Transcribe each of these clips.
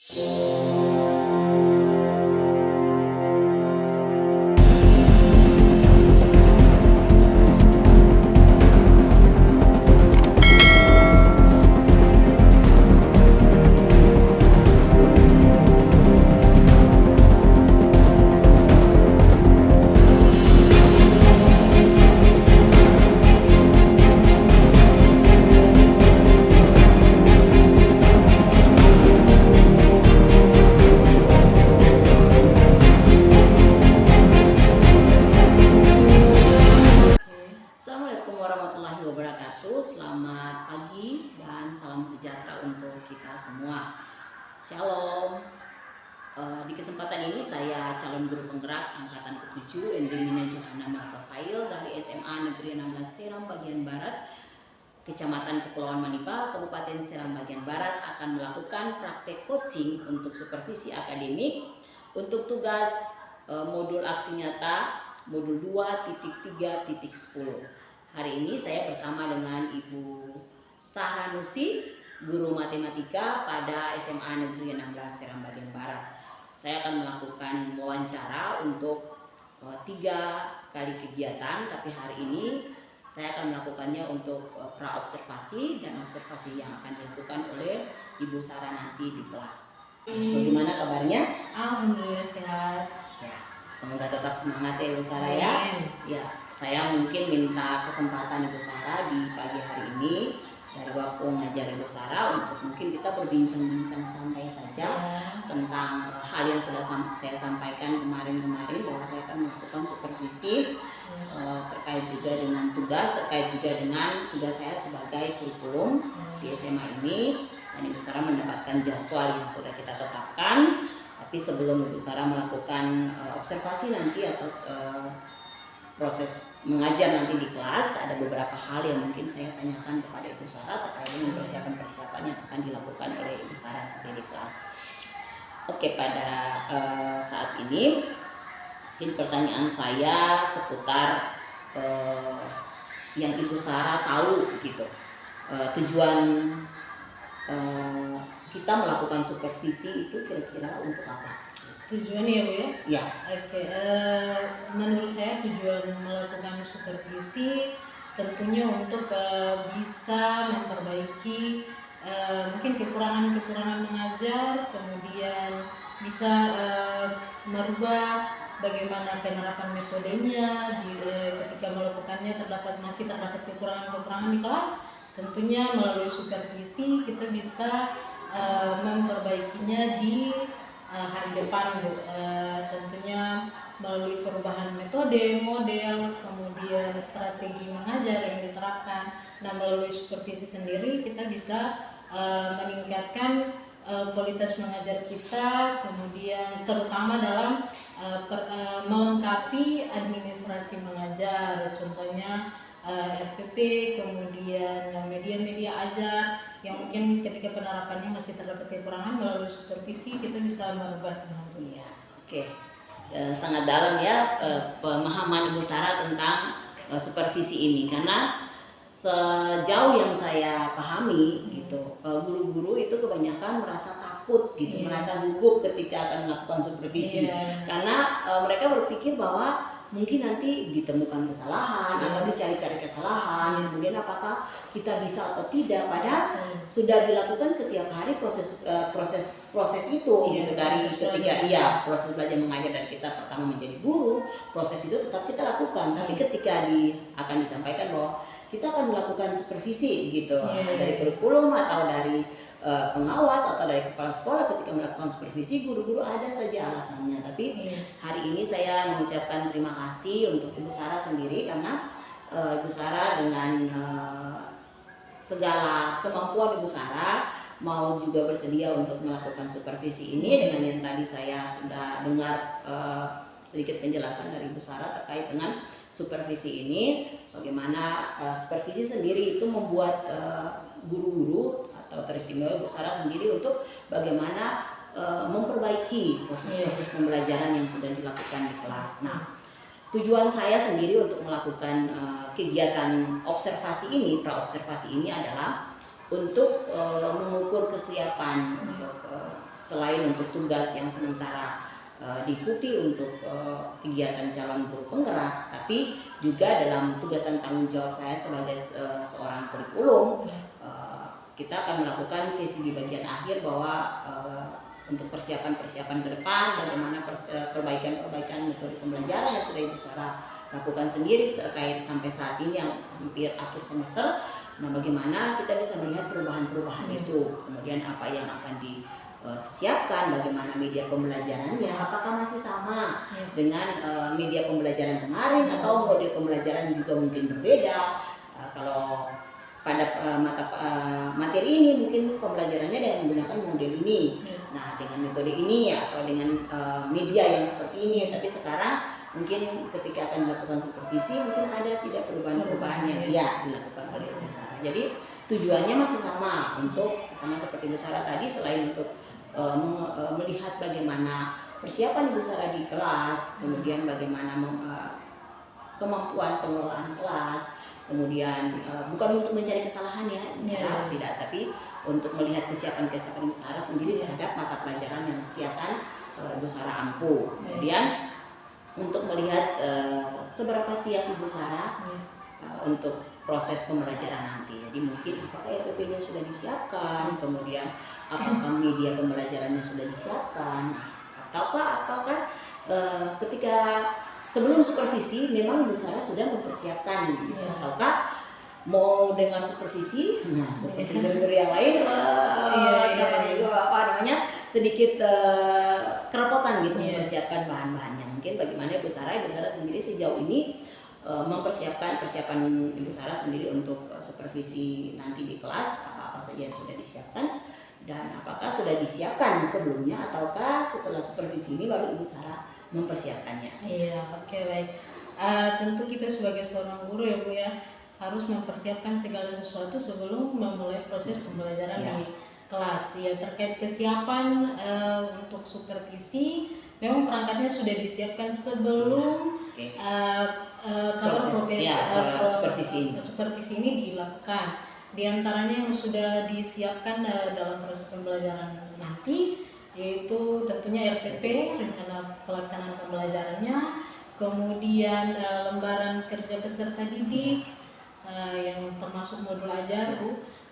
Assalamualaikum warahmatullahi wabarakatuh. Selamat pagi dan salam sejahtera untuk kita semua. Shalom. Di kesempatan ini saya calon guru penggerak angkatan ke-7 Endemina Johanna Marsasail dari SMA Negeri 16 Seram Bagian Barat, Kecamatan Kepulauan Manipa, Kabupaten Seram Bagian Barat akan melakukan praktek coaching untuk supervisi akademik untuk tugas modul aksi nyata modul 2.3.10. Hari ini saya bersama dengan Ibu Sahranusi, guru matematika pada SMA Negeri 16 Seram Bagian Barat. Saya akan melakukan wawancara untuk 3 kali kegiatan, tapi hari ini saya akan melakukannya untuk pra-observasi dan observasi yang akan dilakukan oleh Ibu Sarah nanti di kelas. Bagaimana kabarnya? Alhamdulillah sehat. Ya, semoga tetap semangat ya Ibu Sarah ya. Ya, saya mungkin minta kesempatan Ibu Sarah di pagi hari ini dari waktu mengajar Ibu Sarah untuk mungkin kita berbincang-bincang santai saja tentang hal yang sudah saya sampaikan kemarin-kemarin, bahwa saya akan melakukan supervisi terkait juga dengan tugas, terkait juga dengan tugas saya sebagai kurikulum di SMA ini. Dan Ibu Sarah mendapatkan jadwal yang sudah kita tetapkan. Tapi sebelum Ibu Sarah melakukan observasi nanti atau proses mengajar nanti di kelas, ada beberapa hal yang mungkin saya tanyakan kepada Ibu Sarah terkait dengan persiapan-persiapan yang akan dilakukan oleh Ibu Sarah nanti di kelas. Oke, pada saat ini mungkin pertanyaan saya seputar yang Ibu Sarah tahu gitu, tujuan kita melakukan supervisi itu kira-kira untuk apa? Tujuannya ya Bu ya? Ya. Oke, menurut saya tujuan melakukan supervisi tentunya untuk bisa memperbaiki mungkin kekurangan-kekurangan mengajar, kemudian bisa merubah bagaimana penerapan metodenya ketika melakukannya masih terdapat kekurangan-kekurangan di kelas. Tentunya melalui supervisi kita bisa memperbaikinya di hari depan Bu. Tentunya melalui perubahan metode, model, kemudian strategi mengajar yang diterapkan. Nah, melalui supervisi sendiri kita bisa meningkatkan kualitas mengajar kita, kemudian terutama dalam melengkapi administrasi mengajar, contohnya RPP, kemudian media-media ajar yang mungkin ketika penerapannya masih terdapat kekurangan. Melalui supervisi kita bisa merubah. Iya, oke. Sangat dalam ya pemahaman Ibu Sarah tentang supervisi ini, karena sejauh yang saya pahami gitu, guru-guru itu kebanyakan merasa takut gitu, merasa gugup ketika akan melakukan supervisi, karena mereka berpikir bahwa mungkin nanti ditemukan kesalahan atau dicari-cari kesalahan, kemudian apakah kita bisa atau tidak, padahal sudah dilakukan setiap hari proses itu gitu, dari ketika proses belajar mengajar dan kita pertama menjadi guru, proses itu tetap kita lakukan. Tapi ketika akan disampaikan bahwa kita akan melakukan supervisi gitu, dari kurikulum atau dari pengawas atau dari kepala sekolah, ketika melakukan supervisi guru-guru ada saja alasannya. Tapi hari ini saya mengucapkan terima kasih untuk Ibu Sarah sendiri, karena Ibu Sarah dengan segala kemampuan Ibu Sarah mau juga bersedia untuk melakukan supervisi ini, dengan yang tadi saya sudah dengar sedikit penjelasan dari Ibu Sarah terkait dengan supervisi ini, bagaimana supervisi sendiri itu membuat guru-guru atau teristimewa Ibu Sarah sendiri untuk bagaimana memperbaiki proses-proses pembelajaran yang sudah dilakukan di kelas. Nah, tujuan saya sendiri untuk melakukan kegiatan observasi ini, pra-observasi ini adalah untuk mengukur kesiapan untuk selain untuk tugas yang sementara diikuti untuk kegiatan calon guru penggerak, tapi juga dalam tugas dan tanggung jawab saya sebagai seorang kurikulum, kita akan melakukan sesi di bagian akhir bahwa untuk persiapan-persiapan ke depan, bagaimana perbaikan-perbaikan metode pembelajaran yang sudah Ibu Sarah lakukan sendiri terkait sampai saat ini yang hampir akhir semester. Nah, bagaimana kita bisa melihat perubahan-perubahan itu, kemudian apa yang akan disiapkan, bagaimana media pembelajarannya, apakah masih sama dengan media pembelajaran kemarin atau model pembelajaran juga mungkin berbeda. Kalau pada materi ini mungkin pembelajarannya dengan menggunakan model ini, nah dengan metode ini ya, atau dengan media yang seperti ini. Tapi sekarang mungkin ketika akan dilakukan supervisi mungkin ada tidak perubahan-perubahan yang dilakukan oleh Ibu Sarah. Jadi tujuannya masih sama, untuk sama seperti Ibu Sarah tadi, selain untuk melihat bagaimana persiapan Ibu Sarah di kelas, kemudian bagaimana kemampuan pengelolaan kelas, kemudian bukan untuk mencari kesalahan ya, tidak, tapi untuk melihat kesiapan Ibu Sarah sendiri terhadap mata pelajaran yang nanti akan Ibu Sarah ampuh. Kemudian untuk melihat seberapa siap Ibu Sarah untuk proses pembelajaran nanti. Jadi mungkin apakah RPP-nya sudah disiapkan, kemudian apakah media pembelajarannya sudah disiapkan, ataukah ketika sebelum supervisi memang Ibu Sarah sudah mempersiapkan, ataukah mau dengan supervisi, nah seperti guru yang lain, sedikit kerepotan gitu mempersiapkan bahan-bahannya. Mungkin bagaimana Ibu Sarah sendiri sejauh ini mempersiapkan Ibu Sarah sendiri untuk supervisi nanti di kelas, apa saja yang sudah disiapkan dan apakah sudah disiapkan sebelumnya ataukah setelah supervisi ini baru Ibu Sarah mempersiapkannya. Iya, oke, baik. Tentu kita sebagai seorang guru ya Bu ya, harus mempersiapkan segala sesuatu sebelum memulai proses pembelajaran di kelas. Ya, terkait kesiapan untuk supervisi, memang perangkatnya sudah disiapkan sebelum kalau supervisi ini dilakukan. Di antaranya yang sudah disiapkan dalam proses pembelajaran nanti, yaitu tentunya RPP, rencana pelaksanaan pembelajarannya, kemudian lembaran kerja peserta didik yang termasuk modul ajar,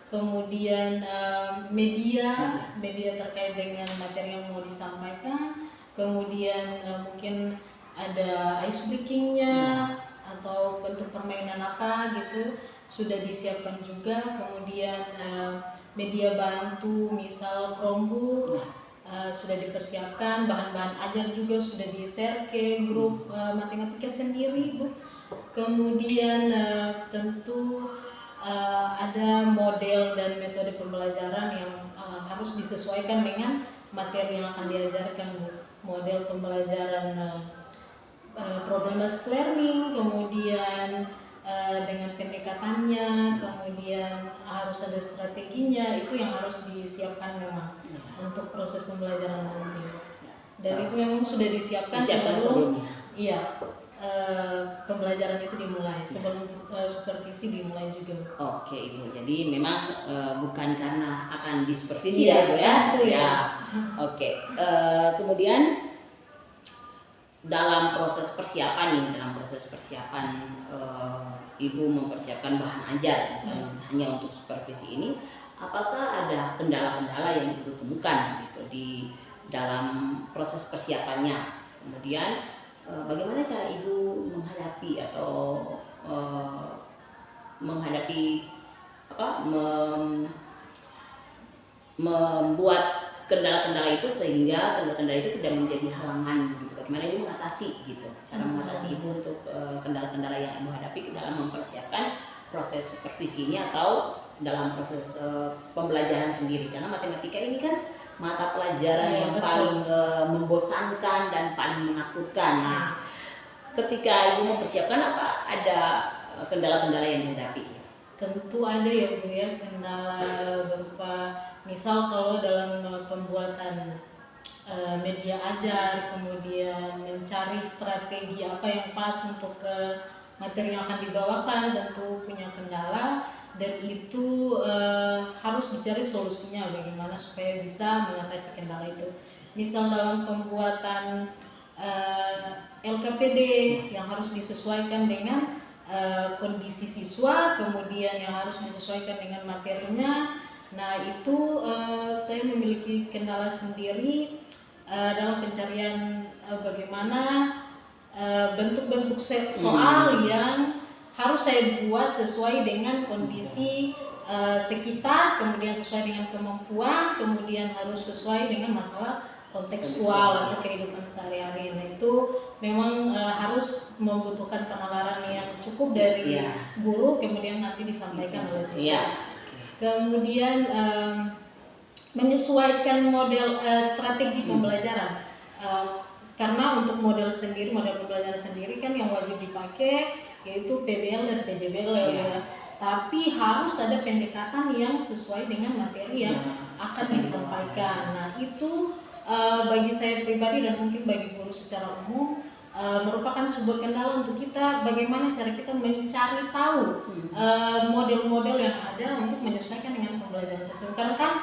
kemudian media terkait dengan materi yang mau disampaikan, kemudian mungkin ada ice breakingnya atau bentuk permainan apa gitu sudah disiapkan juga, kemudian media bantu misal Chromebook sudah dipersiapkan, bahan-bahan ajar juga sudah di-share ke grup matematika sendiri Bu. Kemudian tentu ada model dan metode pembelajaran yang harus disesuaikan dengan materi yang akan diajarkan Bu. Model pembelajaran problem-based learning, kemudian dengan pendekatannya, kemudian harus ada strateginya, itu yang harus disiapkan memang untuk proses pembelajaran nanti. Dan itu memang sudah disiapkan sebelumnya. Iya, pembelajaran itu dimulai sebelum supervisi dimulai juga. Oke Ibu, jadi memang bukan karena akan disupervisi ya Bu ya. Oke. Kemudian dalam proses persiapan Ibu mempersiapkan bahan ajar hanya untuk supervisi ini, apakah ada kendala-kendala yang Ibu temukan gitu di dalam proses persiapannya? Kemudian bagaimana cara Ibu menghadapi atau membuat kendala-kendala itu sehingga kendala-kendala itu tidak menjadi halangan gitu. Bagaimana Ibu mengatasi gitu? Cara mengatasi Ibu untuk kendala-kendala yang Ibu hadapi dalam mempersiapkan proses supervisi ini atau dalam proses pembelajaran sendiri, karena matematika ini kan mata pelajaran yang paling membosankan dan paling menakutkan. Nah, ketika Ibu mempersiapkan, apa ada kendala-kendala yang dihadapi? Tentu ada ya Bu ya, kendala berupa misal kalau dalam pembuatan media ajar, kemudian mencari strategi apa yang pas untuk materi yang akan dibawakan, tentu punya kendala. dan itu harus dicari solusinya bagaimana supaya bisa mengatasi kendala itu. Misal dalam pembuatan LKPD yang harus disesuaikan dengan kondisi siswa, kemudian yang harus disesuaikan dengan materinya. Nah itu saya memiliki kendala sendiri dalam pencarian bagaimana bentuk-bentuk soal yang harus saya buat sesuai dengan kondisi sekitar, kemudian sesuai dengan kemampuan, kemudian harus sesuai dengan masalah kontekstual atau kehidupan sehari-hari. Nah itu memang harus membutuhkan penalaran yang cukup dari guru, kemudian nanti disampaikan oleh siswa. Kemudian menyesuaikan model strategi pembelajaran, karena untuk model pembelajaran sendiri kan yang wajib dipakai yaitu PBL dan PJBL ya. Tapi harus ada pendekatan yang sesuai dengan materi yang akan disampaikan. Nah itu bagi saya pribadi dan mungkin bagi guru secara umum merupakan sebuah kendala untuk kita, bagaimana cara kita mencari tahu model-model yang ada untuk menyesuaikan dengan pembelajaran tersebut. Karena kan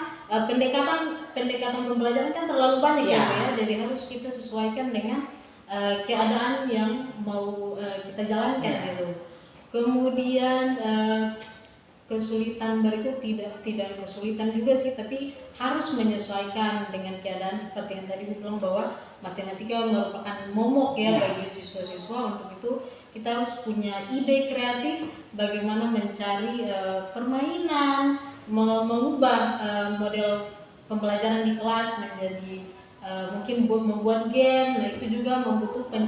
pendekatan pembelajaran kan terlalu banyak ya, jadi harus kita sesuaikan dengan keadaan yang mau kita jalankan gitu. Kemudian kesulitan berikut tidak kesulitan juga sih, tapi harus menyesuaikan dengan keadaan seperti yang tadi bilang bahwa matematika merupakan momok ya bagi siswa-siswa. Untuk itu kita harus punya ide kreatif bagaimana mencari permainan, mengubah model pembelajaran di kelas menjadi mungkin membuat game. Nah itu juga membutuhkan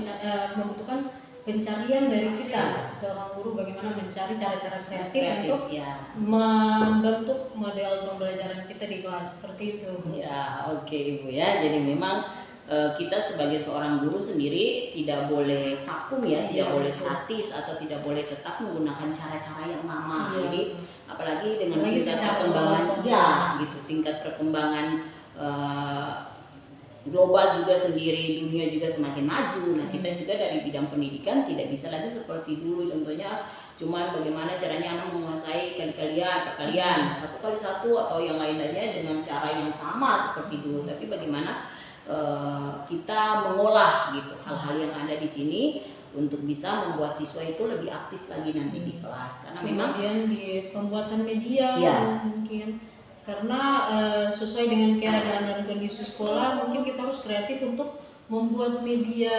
pencarian dari kita seorang guru, bagaimana mencari cara-cara kreatif untuk membentuk model pembelajaran kita di kelas seperti itu. Ya, oke Ibu ya. Jadi memang kita sebagai seorang guru sendiri tidak boleh vakum ya, tidak boleh statis atau tidak boleh tetap menggunakan cara-cara yang lama. Jadi apalagi dengan tingkat perkembangan tingkat perkembangan global juga sendiri, dunia juga semakin maju. Nah kita juga dari bidang pendidikan tidak bisa lagi seperti dulu, contohnya cuman bagaimana caranya anak menguasai perkalian 1 kali 1 atau yang lain-lainnya dengan cara yang sama seperti dulu. Tapi bagaimana kita mengolah gitu hal-hal yang ada di sini untuk bisa membuat siswa itu lebih aktif lagi nanti di kelas. Karena memang di pembuatan media mungkin karena sesuai dengan keadaan dan kondisi sekolah, mungkin kita harus kreatif untuk membuat media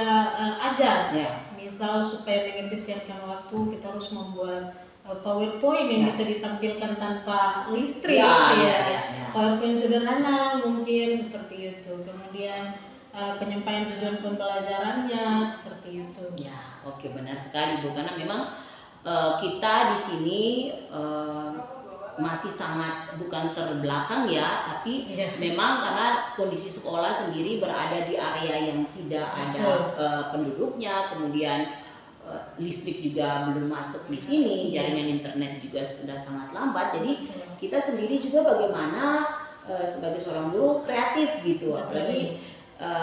ajar. Misal supaya mengefisienkan waktu, kita harus membuat PowerPoint yang bisa ditampilkan tanpa listrik PowerPoint sederhana mungkin seperti itu. Kemudian penyampaian tujuan pembelajarannya seperti itu. Oke, benar sekali Bu, karena memang kita di sini masih sangat bukan terbelakang ya, tapi memang karena kondisi sekolah sendiri berada di area yang tidak ada penduduknya, kemudian listrik juga belum masuk di sini, jaringan internet juga sudah sangat lambat. Jadi kita sendiri juga bagaimana sebagai seorang guru kreatif gitu, apalagi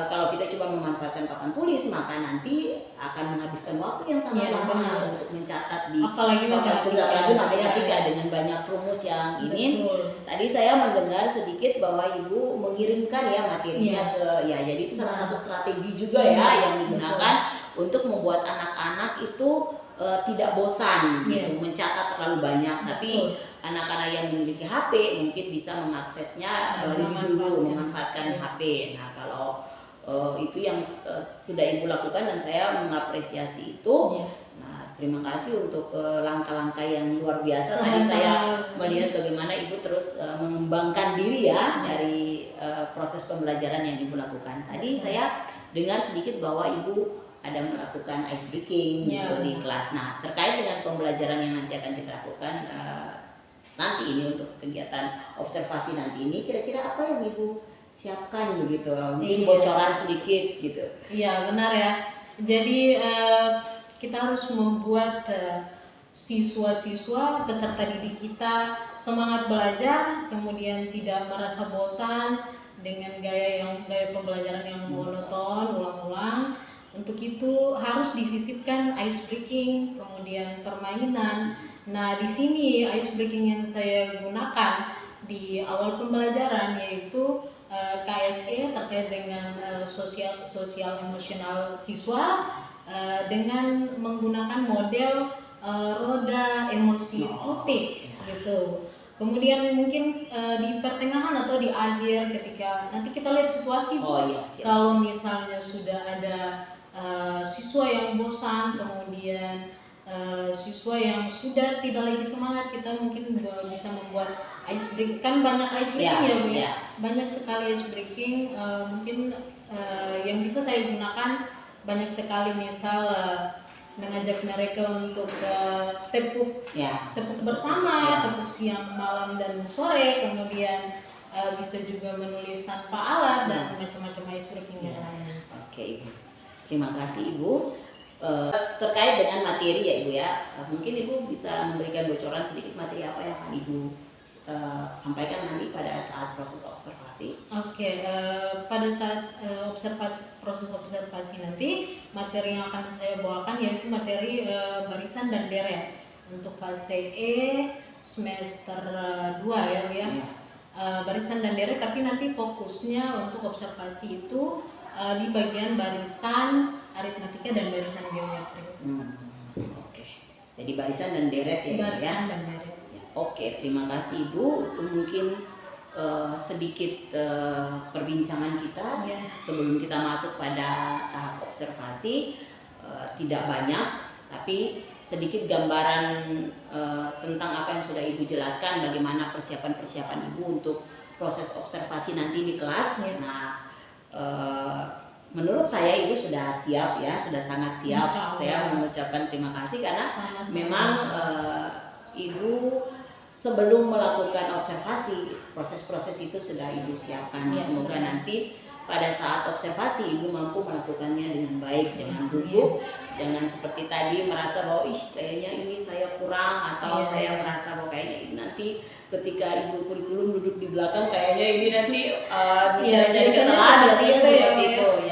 kalau kita coba memanfaatkan papan tulis, maka nanti akan menghabiskan waktu yang sangat lama untuk mencatat di apalagi matematika dengan banyak rumus yang ini. Tadi saya mendengar sedikit bahwa Ibu mengirimkan ya materinya ke jadi itu salah satu strategi juga ya yang digunakan untuk membuat anak-anak itu tidak bosan gitu, mencatat terlalu banyak. Tapi anak-anak yang memiliki HP mungkin bisa mengaksesnya lebih dulu, memanfaatkan HP. Nah kalau itu yang sudah Ibu lakukan dan saya mengapresiasi itu. Nah terima kasih untuk langkah-langkah yang luar biasa. Tadi saya melihat bagaimana Ibu terus mengembangkan diri ya dari proses pembelajaran yang Ibu lakukan. Tadi saya dengar sedikit bahwa Ibu ada melakukan ice breaking gitu di kelas. Nah terkait dengan pembelajaran yang nanti akan kita lakukan nanti ini untuk kegiatan observasi nanti ini, kira-kira apa yang Ibu siapkan begitu? Mungkin bocoran sedikit gitu. Iya benar ya. Jadi kita harus membuat siswa-siswa peserta didik kita semangat belajar, kemudian tidak merasa bosan dengan gaya pembelajaran yang monoton ulang-ulang. Untuk itu harus disisipkan ice breaking, kemudian permainan Nah, di sini ice breaking yang saya gunakan di awal pembelajaran yaitu KSE terkait dengan sosial emosional siswa dengan menggunakan model roda emosi putih gitu. Kemudian mungkin di pertengahan atau di akhir ketika nanti kita lihat situasi kalau misalnya sudah ada siswa yang bosan, kemudian siswa yang sudah tidak lagi semangat, kita mungkin bisa membuat ice breaking. Kan banyak ice breaking ya Bu ya. Banyak sekali ice breaking. Mungkin yang bisa saya gunakan banyak sekali, misal mengajak mereka untuk tepuk bersama, tepuk siang, malam, dan sore. Kemudian bisa juga menulis tanpa alat dan macam-macam ice breaking yang lain. Oke, Ibu. Terima kasih Ibu. Terkait dengan materi ya Ibu ya, mungkin Ibu bisa memberikan bocoran sedikit materi apa yang akan Ibu sampaikan nanti pada saat proses observasi. Oke, pada saat proses observasi nanti, materi yang akan saya bawakan yaitu materi barisan dan deret untuk fase E semester 2 ya Bu ya. Barisan dan deret, tapi nanti fokusnya untuk observasi itu di bagian barisan aritmatika dan barisan geometri. Oke. Jadi barisan dan deret ya. Barisan dan deret. Oke, terima kasih Ibu. Itu mungkin sedikit perbincangan kita sebelum kita masuk pada tahap observasi. Tidak banyak, tapi sedikit gambaran tentang apa yang sudah Ibu jelaskan, bagaimana persiapan Ibu untuk proses observasi nanti di kelas. Nah, menurut saya Ibu sudah siap ya, sudah sangat siap. Saya mengucapkan terima kasih karena memang Ibu sebelum melakukan observasi, proses-proses itu sudah Ibu siapkan. Semoga nanti pada saat observasi Ibu mampu melakukannya dengan baik, jangan gugup, jangan seperti tadi merasa bahwa kayaknya ini saya kurang, atau saya merasa bahwa kayaknya nanti ketika Ibu kurikulum duduk di belakang kayaknya ini nanti jadi kesalahan seperti itu ya.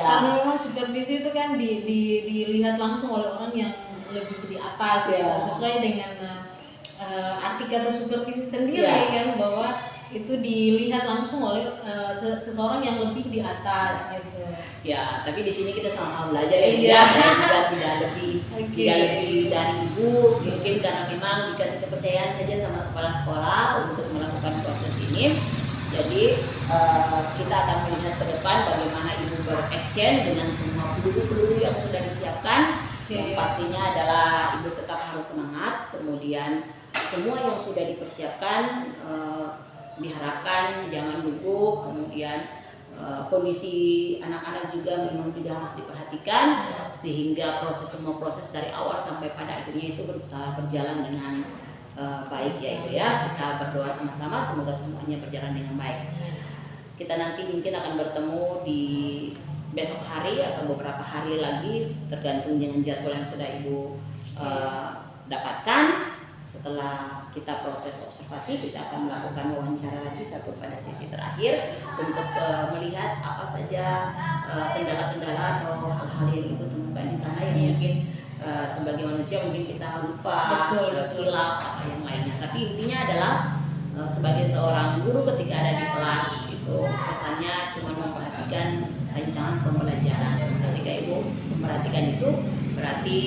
Karena memang supervisi itu kan dilihat langsung oleh orang yang lebih di atas ya, sesuai dengan arti kata supervisi sendiri kan, bahwa itu dilihat langsung oleh seseorang yang lebih di atas gitu. Ya, tapi di sini kita sama-sama belajar ya. Saya juga tidak lebih dari Ibu, mungkin karena memang dikasih kepercayaan saja sama kepala sekolah untuk melakukan proses ini. Jadi kita akan melihat ke depan bagaimana Ibu beraction dengan semua peluru-peluru yang sudah disiapkan. Yang pastinya adalah Ibu tetap harus semangat. Kemudian semua yang sudah dipersiapkan diharapkan jangan gugup. Kemudian kondisi anak-anak juga memang juga harus diperhatikan, sehingga semua proses dari awal sampai pada akhirnya itu berjalan dengan baik ya Ibu ya. Kita berdoa sama-sama semoga semuanya berjalan dengan baik. Kita nanti mungkin akan bertemu di besok hari atau beberapa hari lagi, tergantung dengan jadwal yang sudah Ibu dapatkan. Setelah kita proses observasi, kita akan melakukan wawancara lagi satu pada sesi terakhir untuk melihat apa saja kendala-kendala atau hal-hal yang Ibu temukan di sana yang mungkin sebagai manusia mungkin kita lupa, hilaf apa yang lainnya. Tapi intinya adalah sebagai seorang guru ketika ada di kelas itu pesannya cuma memperhatikan rancangan pembelajaran. Ketika Ibu memperhatikan itu berarti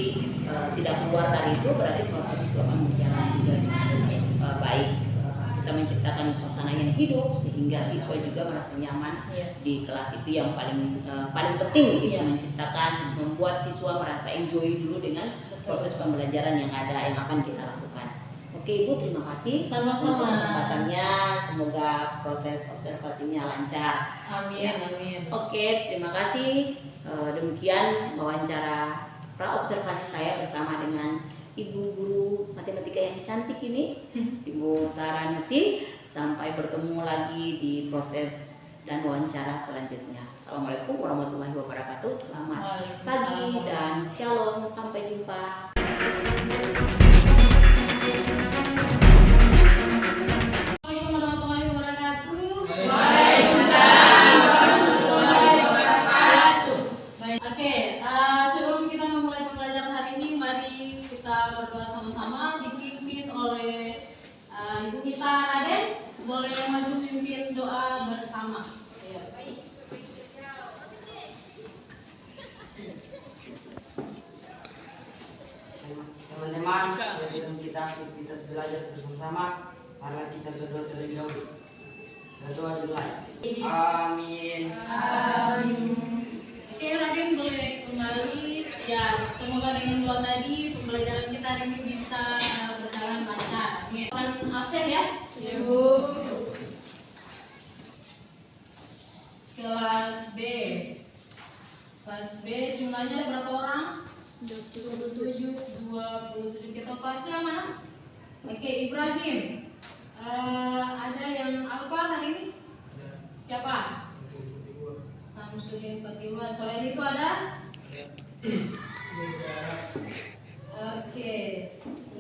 tidak keluar dari itu, berarti proses itu akan berjalan juga dengan baik. Kita menciptakan suasana yang hidup sehingga siswa juga merasa nyaman di kelas. Itu yang paling penting gitu, menciptakan, membuat siswa merasa enjoy dulu dengan proses pembelajaran yang akan kita lakukan. Oke Ibu, terima kasih sama-sama untuk kesempatannya. Semoga proses observasinya lancar. Amin. Oke, terima kasih. Demikian wawancara pra observasi saya bersama dengan Ibu guru matematika yang cantik ini, Ibu Sarah Nusi. Sampai bertemu lagi di proses dan wawancara selanjutnya. Assalamualaikum warahmatullahi wabarakatuh. Selamat pagi dan shalom. Sampai jumpa. Sebelum kita memulai pembelajaran hari ini, mari kita berdoa sama-sama dipimpin oleh membahas aktivitas belajar bersama-sama. Mari kita berdoa terlebih dahulu. Berdoa dimulai. Amin. Oke, Raden boleh kembali. Ya, semoga dengan doa tadi pembelajaran kita hari ini bisa berjalan lancar. Jangan absen ya. Kelas B. Kelas B jumlahnya ada berapa orang? 27. Kita kelasnya mana? Oke, Ibrahim. Ada yang apa hari ini? Siapa? Samsudin 42. Selain itu ada? Oke,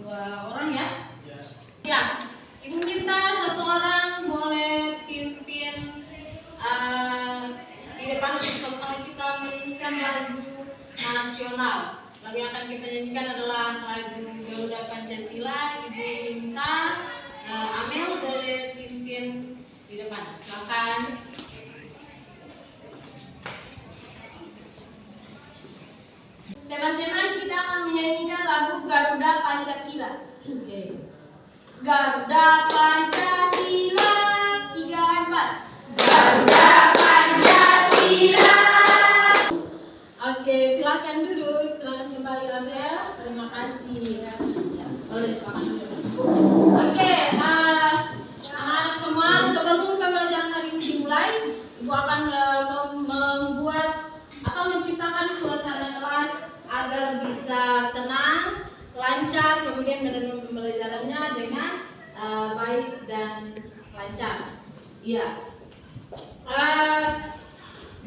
2 orang ya? Ya. Ibu minta 1 orang boleh pimpin di depan untuk sama-sama kita menyanyikan lagu nasional. Lagu yang akan kita nyanyikan adalah lagu Garuda Pancasila. Ibu minta Amel boleh pimpin di depan. Silakan. Teman-teman, kita akan menyanyikan lagu Garuda Pancasila. Oke. Garuda Pancasila 3, 4. Garuda Pancasila. Oke, silakan duduk. Silakan kembali Amel. Terima kasih. Boleh silakan duduk. Oke, anak-anak semua, sebelum pembelajaran hari ini dimulai, Ibu akan membuat atau menciptakan suasana kelas agar bisa tenang, lancar, kemudian menerima pembelajarannya dengan baik dan lancar. Iya.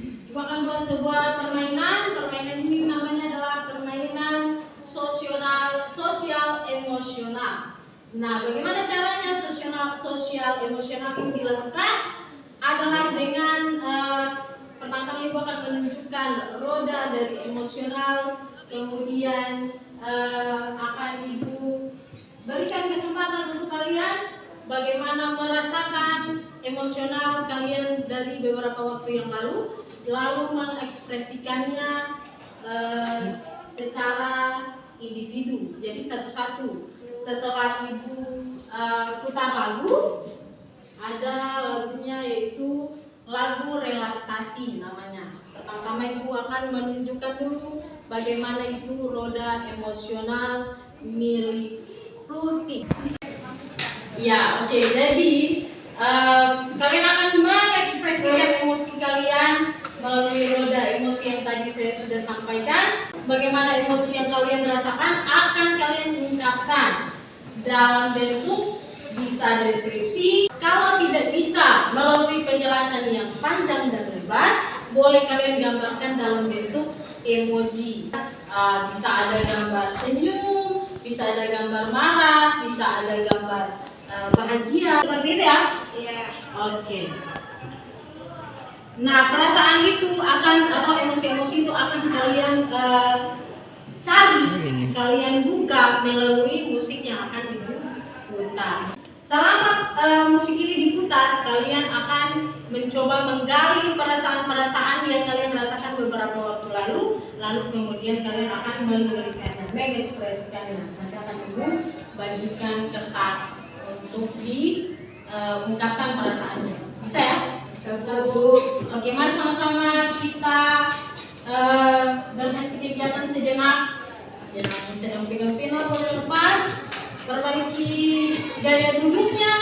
Ibu akan buat sebuah permainan. Permainan ini namanya adalah permainan sosial emosional. Nah, bagaimana caranya sosial emosional ini dilakukan? Adalah dengan pertama Ibu akan menunjukkan roda dari emosional, kemudian akan Ibu berikan kesempatan untuk kalian bagaimana merasakan emosional kalian dari beberapa waktu yang lalu mengekspresikannya secara individu. Jadi satu-satu. Setelah Ibu putar lagu, ada lagunya yaitu lagu relaksasi namanya. Pertama Ibu akan menunjukkan dulu bagaimana itu roda emosional milik Plutik. Ya, oke. Jadi kalian akan mengekspresikan emosi kalian melalui roda emosi yang tadi saya sudah sampaikan. Bagaimana emosi yang kalian rasakan akan kalian ungkapkan dalam bentuk bisa deskripsi. Kalau tidak bisa melalui penjelasan yang panjang dan lebar, boleh kalian gambarkan dalam bentuk emoji. Bisa ada gambar senyum, bisa ada gambar marah, bisa ada gambar bahagia. Seperti itu ya? Iya. Oke. Nah, perasaan itu akan atau emosi-emosi itu akan kalian cari, kalian buka melalui musik yang akan diputar. Selama musik ini diputar, kalian akan mencoba menggali perasaan-perasaan yang kalian rasakan beberapa waktu lalu kemudian kalian akan menuliskannya, mengekspresikannya. Nanti akan Ibu bagikan kertas untuk diungkapkan perasaannya. Bisa ya? Satu. Oke, mari sama-sama kita berhenti kegiatan sejenak. Yang sedang pegang-pegang boleh lepas. Perbaiki gaya duduknya,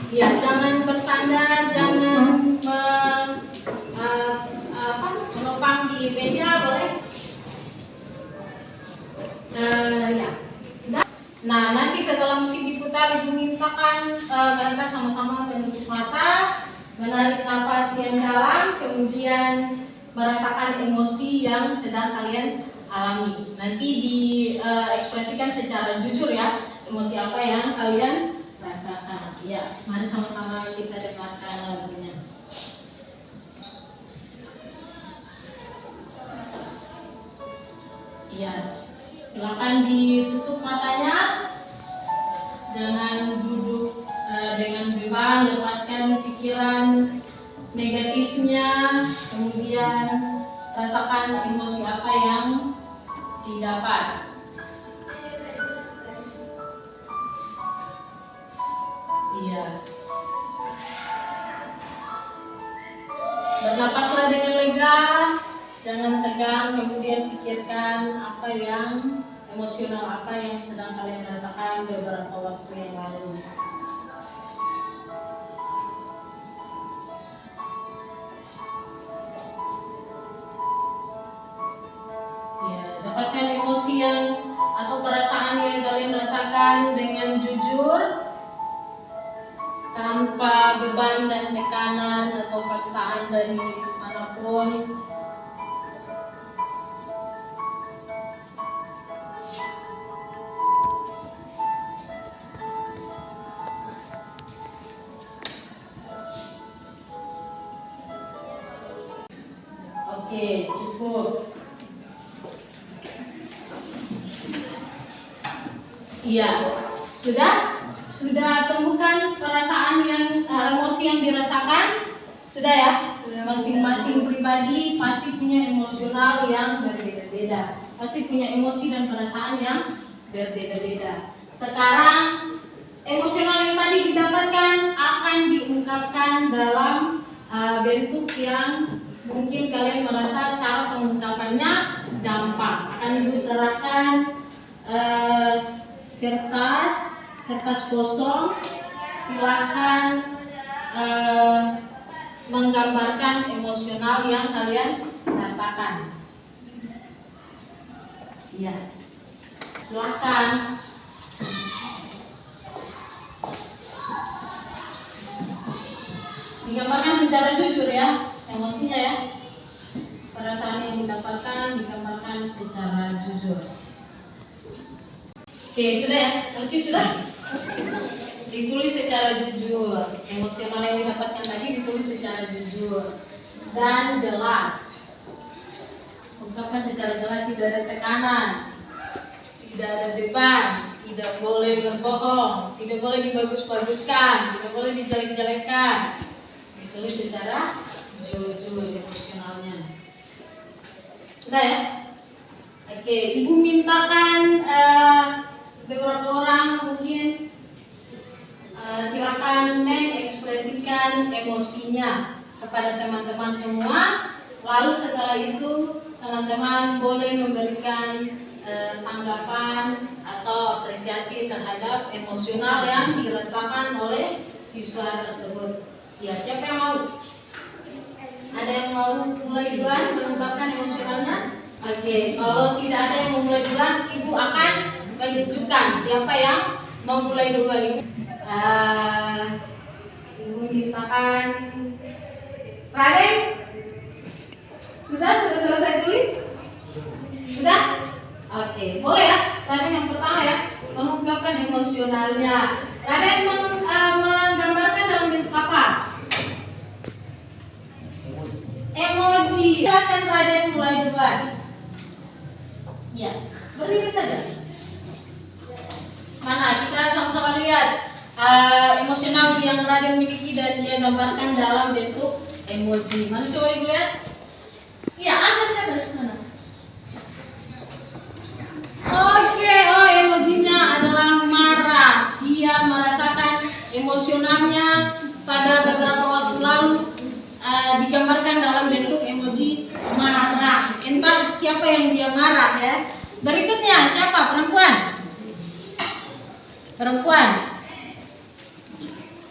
ya jangan bersandar, jangan menopang di meja, boleh? Ya, sudah. Nah, nanti setelah musik diputar, Ibu mintakan mereka sama-sama menutup mata, menarik nafas yang dalam, kemudian merasakan emosi yang sedang kalian alami. Nanti diekspresikan secara jujur ya. Emosi apa yang kalian rasakan? Ya, mari sama-sama kita dengarkan lagunya. Yes, silakan ditutup matanya. Jangan duduk dengan bebas, lepaskan pikiran negatifnya, kemudian rasakan emosi apa yang didapat. Iya. Bernapaslah dengan lega, jangan tegang, kemudian pikirkan apa yang emosional apa yang sedang kalian rasakan beberapa waktu yang lalu. Ya, dapatkan emosi yang atau perasaan yang kalian rasakan dengan jujur, tanpa beban dan tekanan atau paksaan dari manapun. Oke, cukup. Iya, sudah temukan perasaan yang emosi yang dirasakan? Sudah ya? Masing-masing pribadi pasti punya emosional yang berbeda-beda. Pasti punya emosi dan perasaan yang berbeda-beda. Sekarang emosional yang tadi didapatkan akan diungkapkan dalam bentuk yang mungkin kalian merasa cara pengungkapannya gampang. Akan Ibu serahkan kertas kosong. Silahkan menggambarkan emosional yang kalian rasakan. Iya, silahkan. Digambarkan secara jujur ya, emosinya ya. Perasaan yang didapatkan digambarkan secara jujur. Oke, sudah ya? Kunci sudah? Ditulis secara jujur. Emosional yang didapatkan tadi ditulis secara jujur dan jelas. Ungkapkan secara jelas, tidak ada tekanan, tidak ada beban, tidak boleh berbohong, tidak boleh dibagus-baguskan, tidak boleh dijelek-jelekan. Ditulis secara jujur emosionalnya. Sudah ya? Oke, Ibu mintakan beberapa orang mungkin silakan mengekspresikan emosinya kepada teman-teman semua. Lalu setelah itu teman-teman boleh memberikan tanggapan atau apresiasi terhadap emosional yang dirasakan oleh siswa tersebut. Ya, siapa yang mau? Ada yang mau mulai duluan mengungkapkan emosionalnya? Oke, kalau tidak ada yang mau mulai duluan, Ibu akan menunjukkan siapa yang mau mulai duluan. Ibu mintakan Raden. Sudah selesai tulis? Sudah? Oke, boleh ya. Raden yang pertama ya, mengungkapkan emosionalnya. Raden menggambarkan dalam bentuk apa? Emoji. Silakan Raden mulai duluan. Ya, berdiri saja. Mana kita sama-sama lihat emosional yang Raden miliki dan dia gambarkan dalam bentuk emoji. Mana coba Ibu lihat? Iya, ada mana? Oke, emojinya adalah marah. Dia merasakan emosionalnya pada beberapa waktu lalu digambarkan dalam bentuk emoji marah. Entah siapa yang dia marah ya. Berikutnya siapa? Perempuan.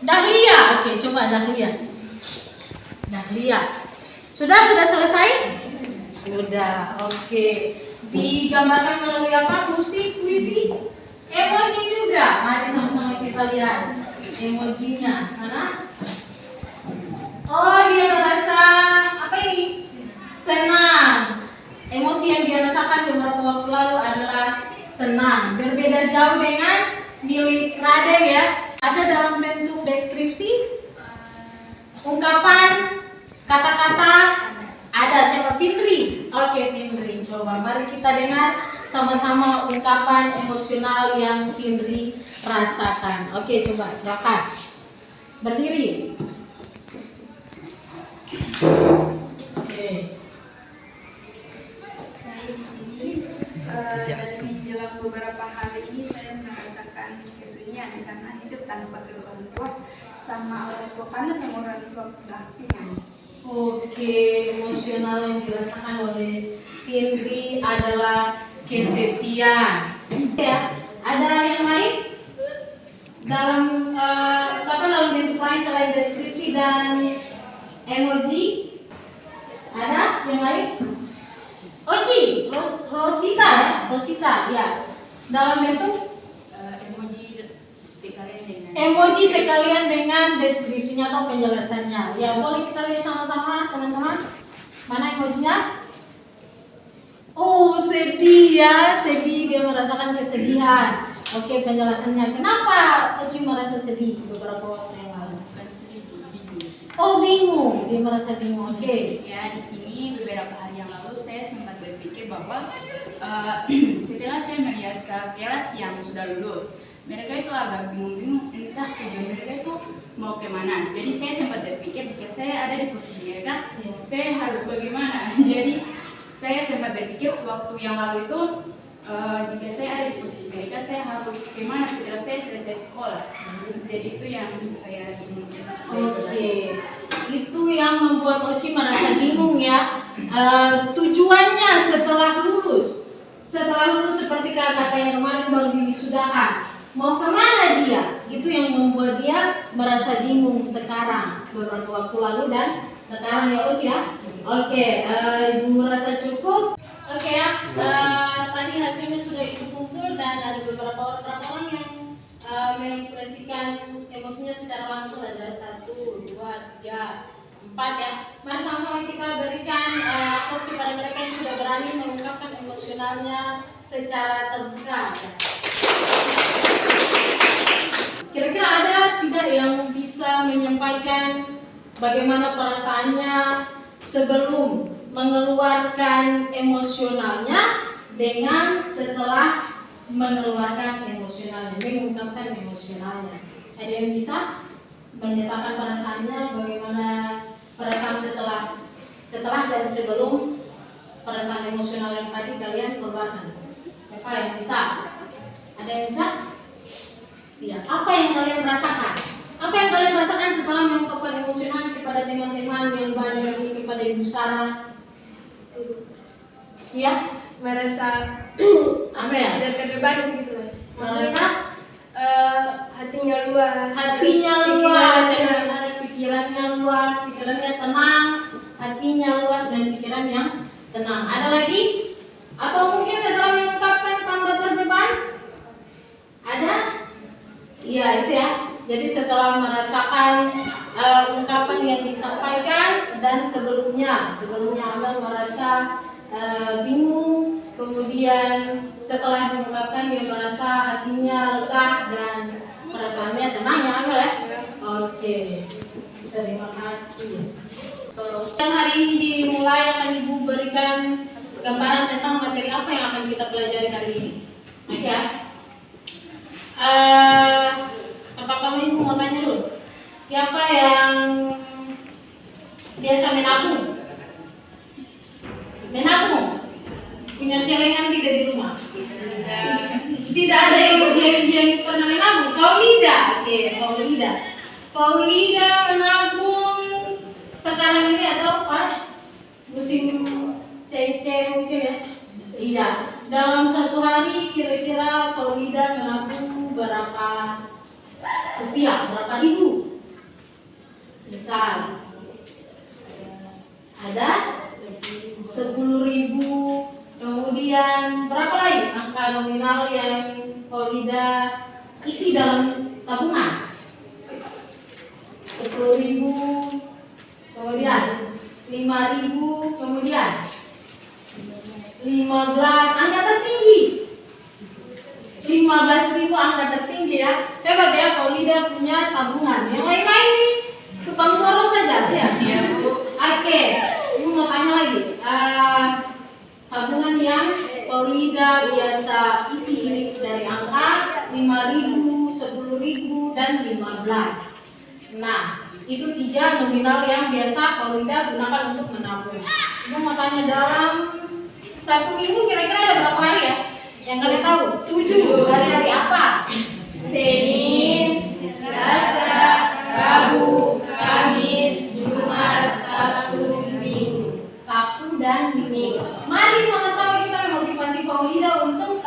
Dahlia. Oke, coba Dahlia. Sudah selesai? Sudah. Oke. Digambarkan melalui apa? Musik, puisi, emoji juga. Mari sama-sama kita lihat emojinya. Mana? Oh, dia merasa apa ini? Senang. Emosi yang dia rasakan beberapa waktu lalu adalah senang. Berbeda jauh dengan milik Raden ya. Ada dalam bentuk deskripsi, ungkapan, kata-kata. Ada siapa? Fitri. Oke, Fitri. Coba mari kita dengar sama-sama ungkapan emosional yang Fitri rasakan. Oke, coba silakan. Berdiri. Oke. Saya di sini dari menjelang beberapa hari ini saya merasakan kesunyian karena hidup tanpa kedua orang tua, sama orang tua panas sama orang tua pendampingan. Oke, emosional yang dirasakan oleh Findri adalah kesepian. Ya, ada yang lain dalam dalam bentuk lain selain deskripsi dan emoji? Ada yang lain? Oci, Rosita ya, Rosita ya. Dalam bentuk emoji sekalian dengan deskripsinya atau penjelasannya. Ya, boleh kita lihat sama-sama teman-teman. Mana emojinya? Oh, sedih ya, sedih, dia merasakan kesedihan. Oke, penjelasannya. Kenapa Oci merasa sedih beberapa waktu yang lalu? Oh, bingung, dia merasa bingung. Oke. Ya, di sini beberapa hari yang lalu saya sempat berpikir bahwa setelah saya melihat ke kelas yang sudah lulus, mereka itu agak bingung-bingung entah tujuan mereka itu mau kemana. Jadi saya sempat berpikir jika saya ada di posisi mereka, saya harus bagaimana. Jadi saya sempat berpikir waktu yang lalu itu jika saya ada di posisi mereka, saya harus kemana setelah saya selesai sekolah. Jadi itu yang saya bingung. Oke, itu yang membuat Oci merasa bingung ya. Tujuannya setelah lulus seperti kakak yang kemarin baru diwisudakan, mau kemana dia? Itu yang membuat dia merasa bingung sekarang, beberapa waktu lalu dan sekarang ya Oci ya. Oke, Ibu merasa cukup. Oke ya, tadi hasilnya sudah Ibu kumpul dan ada beberapa orang yang mengekspresikan emosinya secara langsung. Ada 1, 2, 3, 4 ya. Mari sama-sama kita berikan aplaus kepada mereka yang sudah berani mengungkapkan emosionalnya secara terbuka. Kira-kira ada tidak yang bisa menyampaikan bagaimana perasaannya sebelum mengeluarkan emosionalnya dengan setelah mengeluarkan emosionalnya, mengungkapkan emosionalnya? Ada yang bisa menyatakan perasaannya bagaimana perasaan setelah dan sebelum perasaan emosional yang tadi kalian keluarkan? Siapa yang bisa? Ada yang bisa? Ya, apa yang kalian rasakan? Apa yang kalian rasakan setelah mengungkapkan emosional kepada teman-teman yang banyak ini, kepada Ibu Sarah? Ya, Merasa apa ya? tidak terbebani gitu Mas. Merasa Hatinya luas. hatinya luas, ada pikirannya luas, pikirannya tenang, hatinya luas dan pikiran yang tenang. Ada lagi? Atau mungkin setelah mengungkapkan tambah terbeban? Ada? Iya, itu ya. Jadi setelah merasakan ungkapan yang disampaikan dan sebelumnya Amel merasa bingung, kemudian setelah mengungkapkan dia merasa hatinya lega dan perasaannya tenang ya Amel ya. Oke, terima kasih. Dan hari ini dimulai akan Ibu berikan gambaran tentang materi apa yang akan kita pelajari hari ini. Oke ya. Pertama Ibu mau tanya dulu, siapa yang biasa menabung? Menabung? Punya celengan tidak di rumah? Tidak ada yang pernah menabung? Paulida? Oke, Paulida menabung sekarang ini atau pas musim CIT mungkin ya? Iya. Dalam satu hari kira-kira Paulida menabung berapa rupiah, berapa ribu? Misal ada 10.000, kemudian berapa lagi angka nominal yang Paulida isi dalam tabungan? 10.000, kemudian 5.000, kemudian 15, angka tertinggi 15.000, angka tertinggi ya. Hebat ya, Paulida punya tabungan. Yang lain-lain nih tukang boros saja ya. Iya Bu. Oke, Ibu mau tanya lagi. Tabungan yang Paulida biasa isi ini dari angka 5.000, 10.000 dan 15. Nah, itu 3 nominal yang biasa Paulida gunakan untuk menabung. Ibu mau tanya dalam 1 minggu kira-kira ada berapa hari ya? Yang kalian tahu? 7. Hari-hari apa? Senin, Selasa, Rabu, Kamis, Jumat, Sabtu, Minggu. Sabtu dan Minggu. Mari sama-sama kita memotivasi Paulida untuk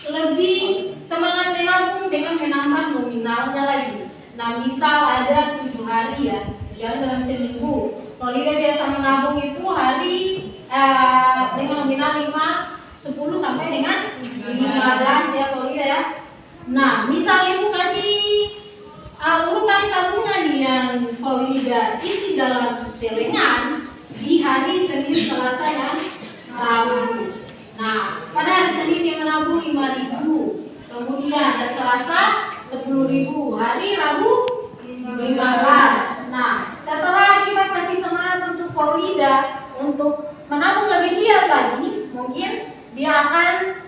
lebih semangat menabung dengan menambah nominalnya lagi. Nah, misal ada 7 hari ya, jalan dalam seminggu. Paulida biasa menabung itu hari dengan nominal 5, 10 sampai dengan 15 ya Paulida ya. Nah, misal ibu kasih urutan tabungan yang Paulida isi dalam celengan di hari Senin, Selasa, dan Rabu. Nah, pada hari Senin dia menabung 5.000, kemudian hari Selasa 10.000, hari Rabu 15. Nah, setelah kita kasih semangat untuk Paulida untuk menabung lebih giat lagi, mungkin dia akan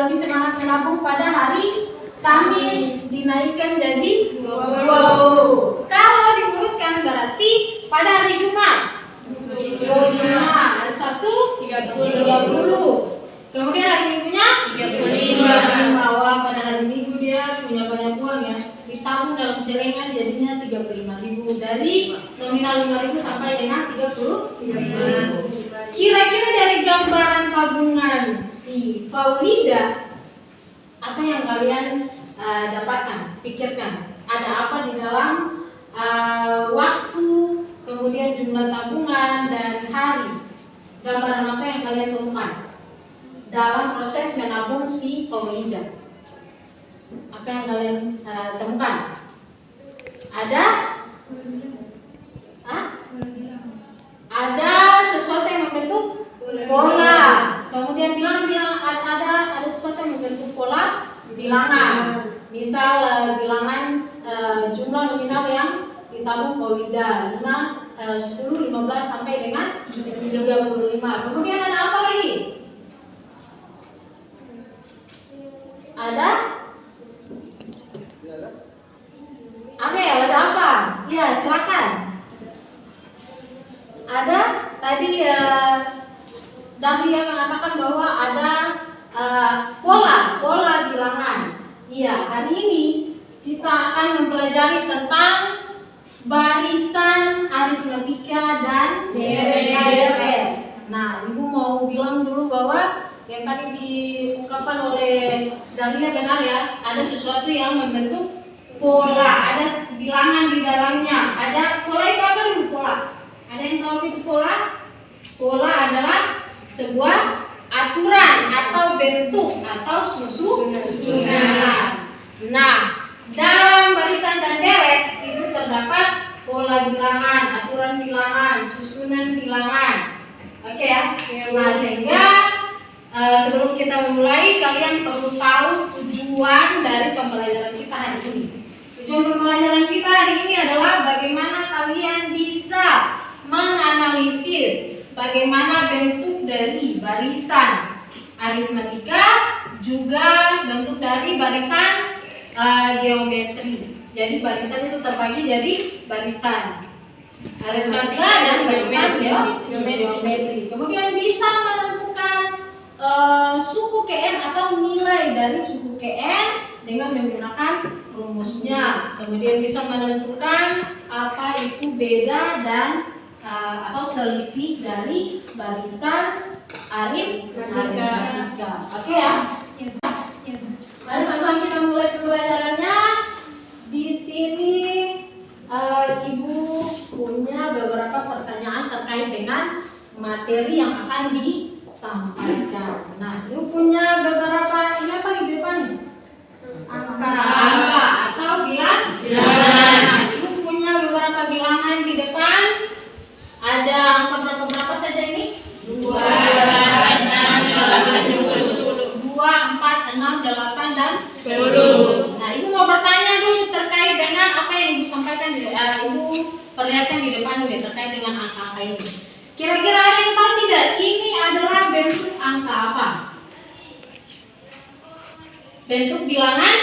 lebih semangat menabung pada hari Kamis, dinaikkan jadi 20. Kalau diurutkan berarti pada hari Jumat 25, hari Sabtu 30, kemudian hari Minggunya 35. Wah, pada hari Minggu dia punya banyak uang ya, ditabung dalam celengan jadinya 35.000, dari nominal 5.000 sampai dengan 30.000. Kira-kira dari gambaran tabungan si Paulida, apa yang kalian dapatkan? Pikirkan, ada apa di dalam waktu, kemudian jumlah tabungan dan hari. Gambaran apa yang kalian temukan dalam proses menabung si Paulida? Apa yang kalian temukan? Ada? Ada sesuatu yang membentuk pola. Kemudian bilang ada sesuatu yang membentuk pola bilangan. Misal bilangan jumlah nominal yang ditabung Paulida 5, 10, 15 sampai dengan 35. Kemudian ada apa lagi? Ada? Amel, ada apa? Ya, silakan. Ada tadi Dahlia mengatakan bahwa ada pola bilangan. Iya, hari ini kita akan mempelajari tentang barisan aritmetika dan deret. Nah, Ibu mau bilang dulu bahwa yang tadi diungkapkan oleh Dahlia benar ya, ada sesuatu yang membentuk pola, ada bilangan di dalamnya. Ada pola itu apa dulu pola? Ada yang tahu itu pola? Pola adalah sebuah aturan atau bentuk atau susunan. Nah, dalam barisan dan deret itu terdapat pola bilangan, aturan bilangan, susunan bilangan. Oke ya? Nah, sehingga sebelum kita memulai, kalian perlu tahu tujuan dari pembelajaran kita hari ini. Tujuan pembelajaran kita hari ini adalah bagaimana kalian bisa menganalisis bagaimana bentuk dari barisan aritmetika, juga bentuk dari barisan geometri. Jadi barisan itu terbagi jadi barisan aritmetika dan barisan geometri. Kemudian bisa menentukan suku KN atau nilai dari suku KN dengan menggunakan rumusnya. Kemudian bisa menentukan apa itu beda dan atau selisih dari barisan aritmetika. Oke ya? Mari sama-sama kita mulai pembelajarannya. Di sini Ibu punya beberapa pertanyaan terkait dengan materi yang akan disampaikan. Nah, Ibu punya beberapa, ini apa di depan? Angka atau bilangan. Nah, Ibu punya beberapa bilangan di depan. Ada angka berapa saja ini? 2, 4, 6, 8, dan 10. Nah, Ibu mau bertanya dulu terkait dengan apa yang Ibu sampaikan Ibu perlihatkan di depan dulu terkait dengan angka-angka ini. Kira-kira ada yang tahu tidak? Ini adalah bentuk angka apa? Bentuk bilangan?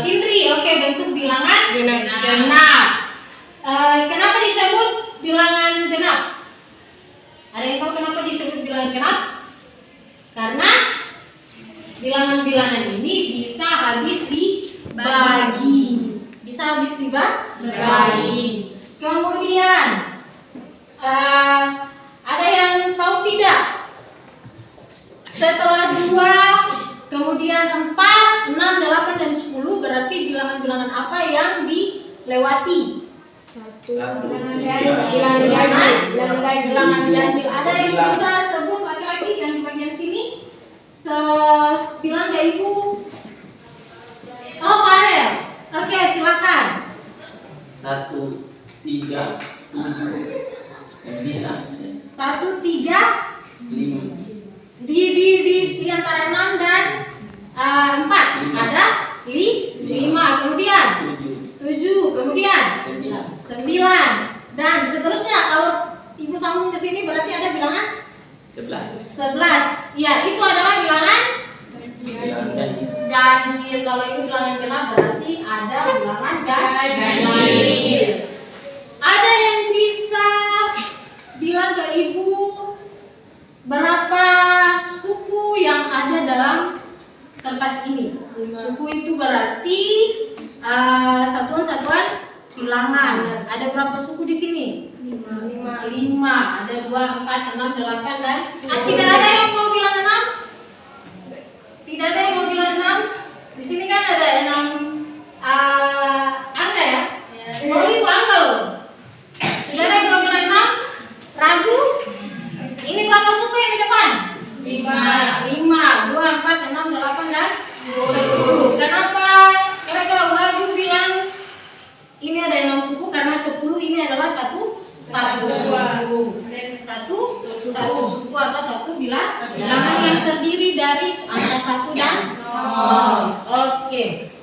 Fitri, oke, bentuk bilangan genap. Kenapa disebut bilangan genap? Ada yang tahu kenapa disebut bilangan genap? Karena bilangan-bilangan ini bisa habis di bagi. Bisa habis dibagi. Kemudian ada yang tahu tidak? Setelah 2, kemudian 4, 6, 8, dan 10 berarti bilangan-bilangan apa yang dilewati? Bilangan ganjil. Ada yang bisa sebut laki-laki yang di bagian sini? Bilang ya Ibu. Oh, Farel. Oke, silakan. 1, 3, 7, 9, 1, 3 5. di antara 6 dan 4 ada 5, kemudian 7, kemudian 9 dan seterusnya. Kalau Ibu sambung ke sini berarti ada bilangan 11. Ya, itu adalah bilangan ganjil. Kalau itu bilangan genap berarti ada bilangan ganjil. Ada yang bisa bilang ke Ibu berapa suku yang ada dalam kertas ini? Suku itu berarti satuan-satuan bilangan. Ada berapa suku di sini? 5. Ada 2, 4, 6, 8 dan tidak ada yang mau bilang 6? Tidak ada yang mau bilang 6? Di sini kan ada 6 angka ya? Mau itu angka loh. Tidak ada yang mau bilang 6? Ragu? Ini berapa suku yang di depan? 5, 2, 4, 6, 8 dan 10. Kenapa mereka ragu bilang ini ada 6 suku? Karena 10 ini adalah satu suku atau satu bilangan yang terdiri dari angka 1 dan 0. Oke.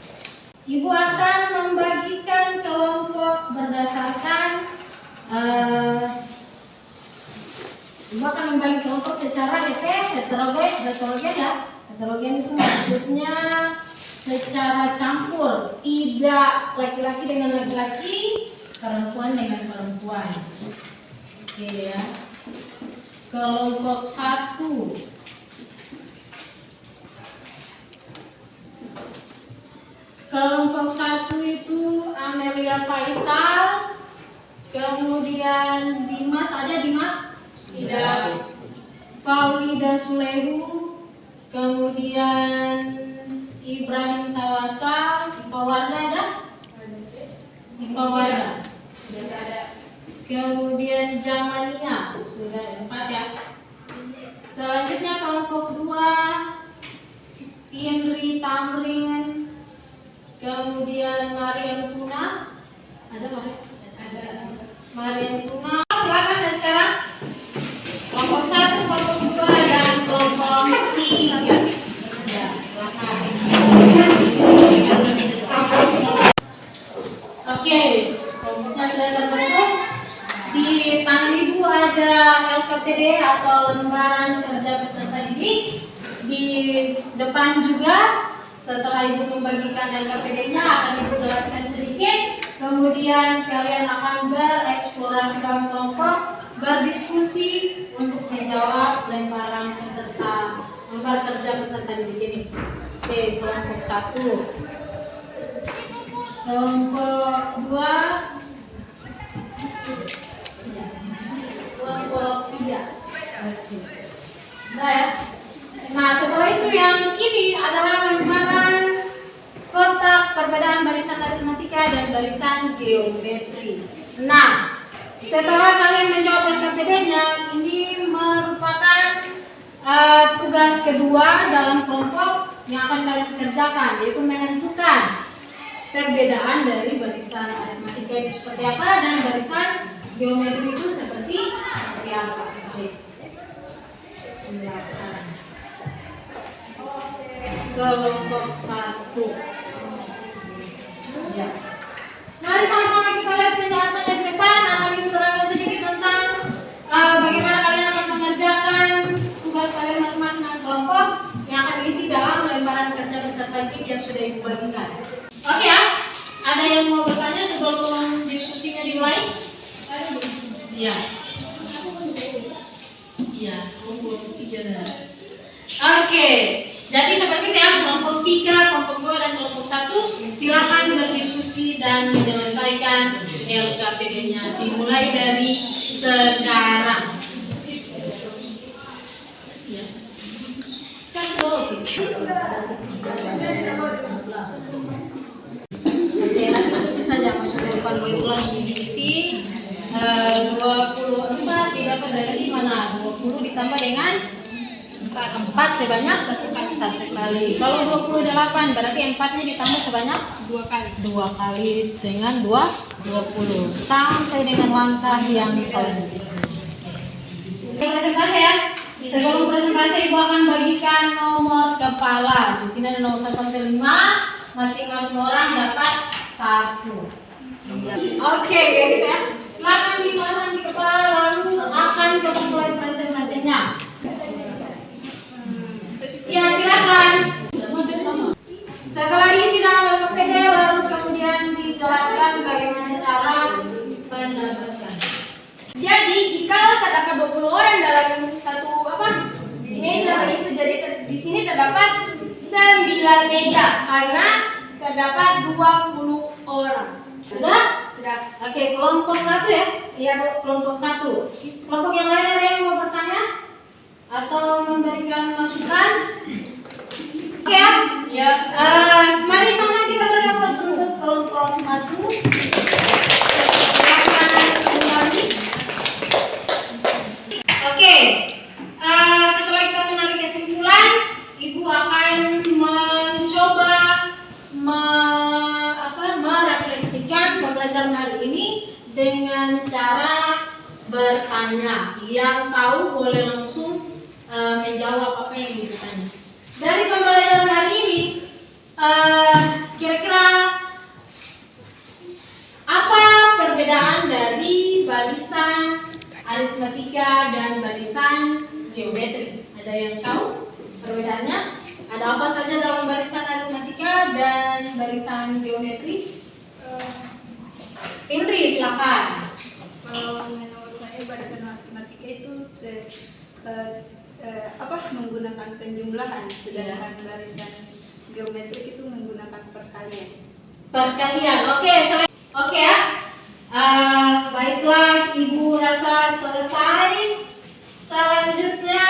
Ibu akan membagikan kelompok berdasarkan Ibu akan membagi kelompok secara heterogen ya. Heterogen itu maksudnya secara campur, tidak laki-laki dengan laki-laki, perempuan dengan perempuan. Oke ya. Kelompok 1. Kelompok 1 itu Amelia Faisal, kemudian Dimas, ada Dimas? Tidak. Faulida Sulehu, kemudian Ibrahim Tawasal, Ipawarda ada? Ipawarda. Kemudian Jamania, sudah 4 ya. Selanjutnya kelompok 2 Indri Tamrin, kemudian Mariam Tuna, ada Mariam? Ada. Mariam Tuna. Silakan dan sekarang kelompok 1, kelompok 2 dan kelompok 3. Ya, silakan. Oke, kelompoknya sudah terbentuk. Di tangan Ibu ada LKPD atau lembaran kerja peserta didik. Di depan juga, setelah Ibu membagikan LKPD-nya akan Ibu jelaskan sedikit. Kemudian kalian akan bereksplorasi dalam kelompok, berdiskusi untuk menjawab lembar kerja peserta didik ini. Oke, kelompok 1. Kelompok 2, kelompok 3. Nah, ya. Nah, setelah itu yang ini adalah lembaran kotak perbedaan barisan aritmatika dan barisan geometri. Nah, setelah kalian menjawab LKPD-nya, ini merupakan tugas kedua dalam kelompok yang akan kalian kerjakan, yaitu menentukan perbedaan dari barisan aritmatika itu seperti apa dan barisan geometri itu seperti apa. Silakan. Kelompok 1. Ya. Mari sama-sama kita lihat penjelasannya di depan. Akan diterangkan sedikit tentang bagaimana kalian akan mengerjakan tugas kalian masing-masing dengan kelompok yang akan diisi dalam lembaran kerja peserta didik yang sudah Ibu bagikan. Oke ya, ada yang mau bertanya sebelum diskusinya dimulai? Iya. Iya, kelompok 3. Oke, jadi seperti itu ya, kelompok 3, kelompok 2 dan kelompok 1 silakan berdiskusi dan menyelesaikan LKPD-nya dimulai dari sekarang. Ya. Kan boleh. Oke, masih saja masuk ke depan ulang divisi 24 didapat dari mana? 20 ditambah dengan 4 sebanyak satu kali. Kalau 28 berarti 4-nya ditambah sebanyak 2 kali dengan 20 sampai dengan langkah yang selanjutnya. Presentasi ya. Sebelum presentasi Ibu akan bagikan nomor kepala. Di sini ada nomor 1 sampai 5. Masing-masing orang dapat 1. Oke, gitu ya. Silakan dipasang di kepala lalu akan coba mulai presentasinya. Ya, silakan. Setelah diisi dalam LKPD lalu kemudian dijelaskan bagaimana cara mendapatkan. Jadi jika terdapat 20 orang dalam satu meja itu, jadi di sini terdapat 9 meja karena terdapat 20 orang. Sudah? Sudah. Oke, kelompok 1 ya? Iya, Bu, kelompok 1. Kelompok yang lain ada yang mau bertanya? Atau memberikan masukan? Oke ya? Ya. Mari sama kita bernapas untuk kelompok 1. Oke. Setelah kita menarik kesimpulan, Ibu akan mencoba merefleksikan pembelajaran hari ini dengan cara bertanya. Yang tahu boleh langsung menjawab apa yang ditanya. Dari pembelajaran hari ini, kira-kira apa perbedaan dari barisan aritmatika dan barisan geometri? Ada yang tahu perbedaannya? Ada apa saja dalam barisan aritmatika dan barisan geometri? Indri, silakan. Kalau menurut saya barisan matematika itu menggunakan penjumlahan, sedangkan barisan geometrik itu menggunakan perkalian. Oke ya. Baiklah, Ibu rasa selesai. Selanjutnya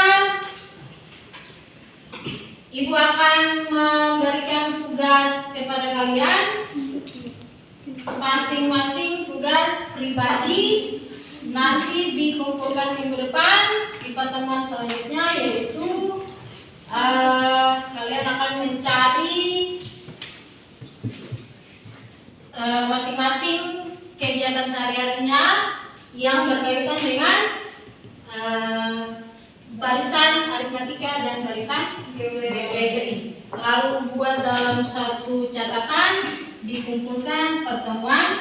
Ibu akan memberikan tugas kepada kalian. Masing-masing tugas pribadi nanti dikumpulkan minggu depan di pertemuan selanjutnya, yaitu kalian akan mencari masing-masing kegiatan sehari-harinya yang berkaitan dengan barisan aritmatika dan barisan geometri. Lalu buat dalam satu catatan, dikumpulkan pertemuan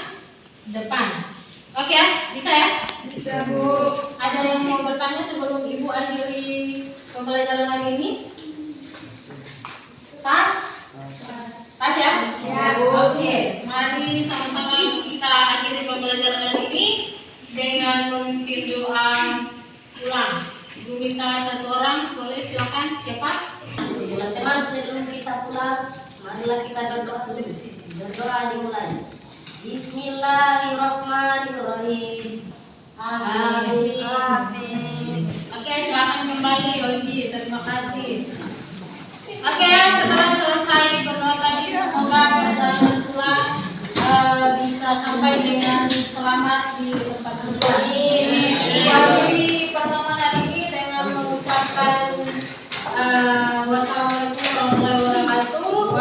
depan. Oke ya, bisa ya? Bisa, Bu. Ada yang mau bertanya sebelum Ibu akhiri pembelajaran hari ini? Pas? Pas ya? Ya, Oke, mari sama-sama kita akhiri pembelajaran hari ini dengan memimpin doa ulang. Ibu minta satu orang, boleh silakan. Siapa? Teman-teman, sebelum kita pulang, marilah kita berdoa dulu. Berdoa dimulai. Bismillahirrahmanirrahim. Amin. Amin. Oke, silakan kembali Yoji. Terima kasih. Oke, setelah selesai berdoa tadi, semoga perjalanan pulang bisa sampai dengan selamat di tempat tujuan. Akhiri pertemuan hari ini dengan mengucapkan wassalamualaikum warahmatullahi wabarakatuh.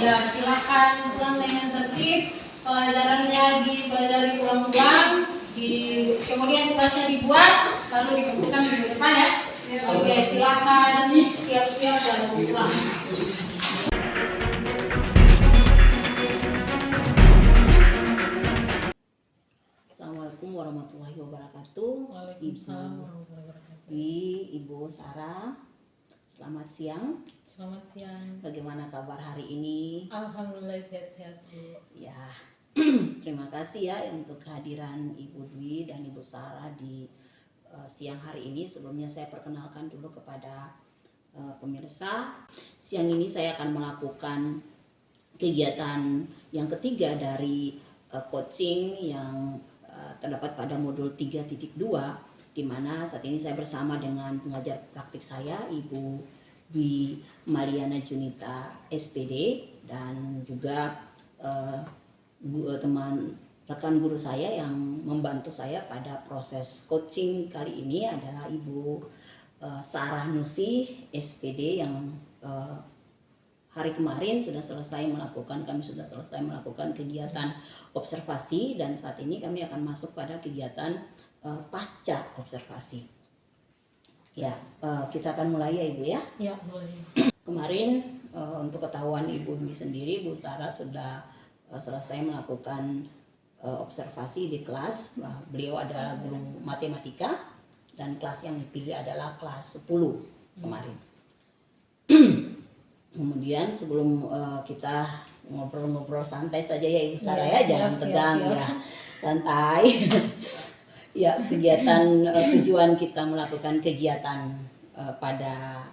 Ya, silakan pulang dengan tertib. Pelajarannya dipelajari ulang-ulang, kemudian tugasnya dibuat, lalu dikumpulkan minggu depan ya. Oke, silakan siap-siap dan pulang. Assalamualaikum warahmatullahi wabarakatuh. Waalaikumsalam warahmatullahi wabarakatuh. Ibu Sarah, selamat siang. Selamat siang. Bagaimana kabar hari ini? Alhamdulillah sehat-sehat, Bu. Ya, terima kasih ya untuk kehadiran Ibu Dwi dan Ibu Sarah di siang hari ini. Sebelumnya saya perkenalkan dulu kepada pemirsa, siang ini saya akan melakukan kegiatan yang ketiga dari coaching yang terdapat pada modul 3.2, di mana saat ini saya bersama dengan pengajar praktik saya, Ibu Dwi Maliana Junita SPD, dan juga teman rekan guru saya yang membantu saya pada proses coaching kali ini adalah Ibu Sarah Nusi SPD yang hari kemarin kami sudah selesai melakukan kegiatan observasi, dan saat ini kami akan masuk pada kegiatan pasca observasi. Ya, kita akan mulai ya Ibu ya. Ya, boleh. Kemarin untuk ketahuan Ibu Dwi sendiri, Bu Sarah sudah selesai melakukan observasi di kelas. Beliau adalah guru matematika dan kelas yang dipilih adalah kelas 10 kemarin. Kemudian sebelum kita ngobrol-ngobrol santai saja ya Ibu Sarah ya, jangan tegang ya, santai. Ya, kegiatan tujuan kita melakukan kegiatan pada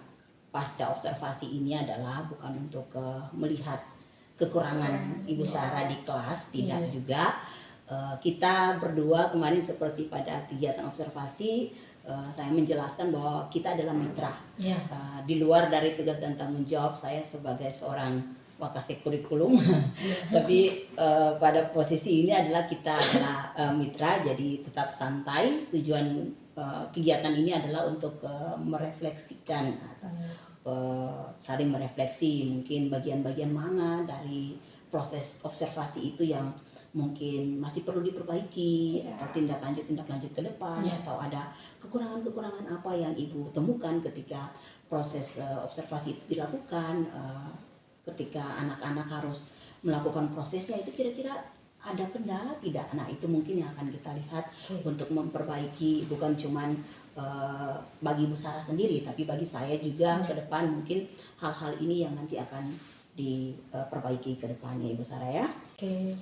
pasca observasi ini adalah bukan untuk melihat kekurangan Ibu Sarah di kelas, tidak juga. Kita berdua kemarin seperti pada kegiatan observasi, saya menjelaskan bahwa kita adalah mitra. Di luar dari tugas dan tanggung jawab saya sebagai seorang wakasek kurikulum, tapi pada posisi ini adalah kita adalah mitra, jadi tetap santai. Tujuan kegiatan ini adalah untuk merefleksikan, saling merefleksi mungkin bagian-bagian mana dari proses observasi itu yang mungkin masih perlu diperbaiki, atau tindak lanjut ke depan, atau ada kekurangan-kekurangan apa yang Ibu temukan ketika proses observasi itu dilakukan, ketika anak-anak harus melakukan prosesnya itu kira-kira ada kendala tidak. Nah, itu mungkin yang akan kita lihat untuk memperbaiki, bukan cuman bagi Bu Sarah sendiri, tapi bagi saya juga ke depan mungkin hal-hal ini yang nanti akan diperbaiki ke depannya Ibu Sarah ya. Oke.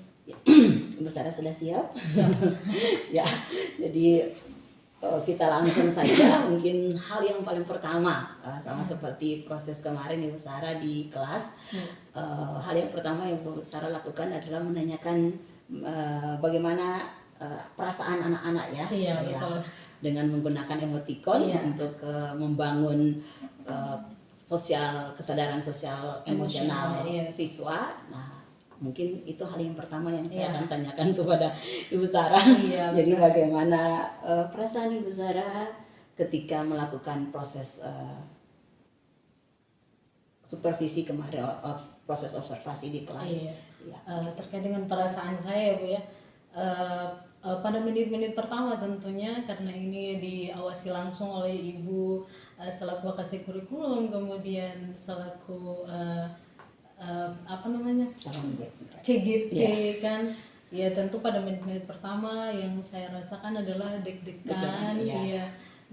Ibu Sarah sudah siap? Ya, jadi kita langsung saja. Mungkin hal yang paling pertama, sama seperti proses kemarin Ibu Sarah di kelas, hal yang pertama yang Ibu Sarah lakukan adalah menanyakan bagaimana perasaan anak-anak ya, Betul. dengan menggunakan emoticon untuk membangun kesadaran sosial emosional siswa. Nah, mungkin itu hal yang pertama yang saya akan tanyakan kepada Ibu Sarah. Jadi bagaimana perasaan Ibu Sarah ketika melakukan proses supervisi kemarin, proses observasi di kelas? Terkait dengan perasaan saya Bu ya, pada menit-menit pertama tentunya karena ini diawasi langsung oleh Ibu selaku wakasek kurikulum, kemudian selaku CGP kan, ya tentu pada menit-menit pertama yang saya rasakan adalah deg-degan.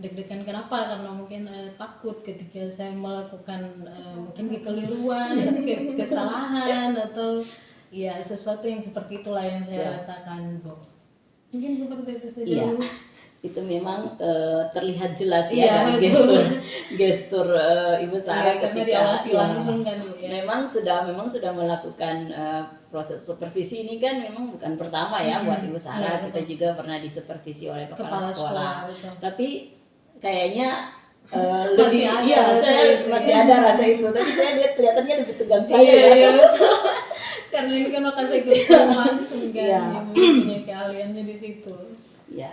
Deg-degan kenapa? Karena mungkin takut ketika saya melakukan mungkin kekeliruan, kesalahan, atau ya sesuatu yang seperti itulah yang saya rasakan Bu. Mungkin seperti itu saja. Itu memang terlihat jelas ya dari gestur Ibu Sarah ketika memang sudah melakukan proses supervisi ini kan memang bukan pertama ya buat Ibu Sarah. Kita juga pernah disupervisi oleh kepala sekolah. Tapi kayaknya lebih saya masih ada rasa itu, tapi saya lihat kelihatannya lebih tegang saya. Karena ini kan wakasek kurikulum langsung kan, punya keahliannya di situ. Ya.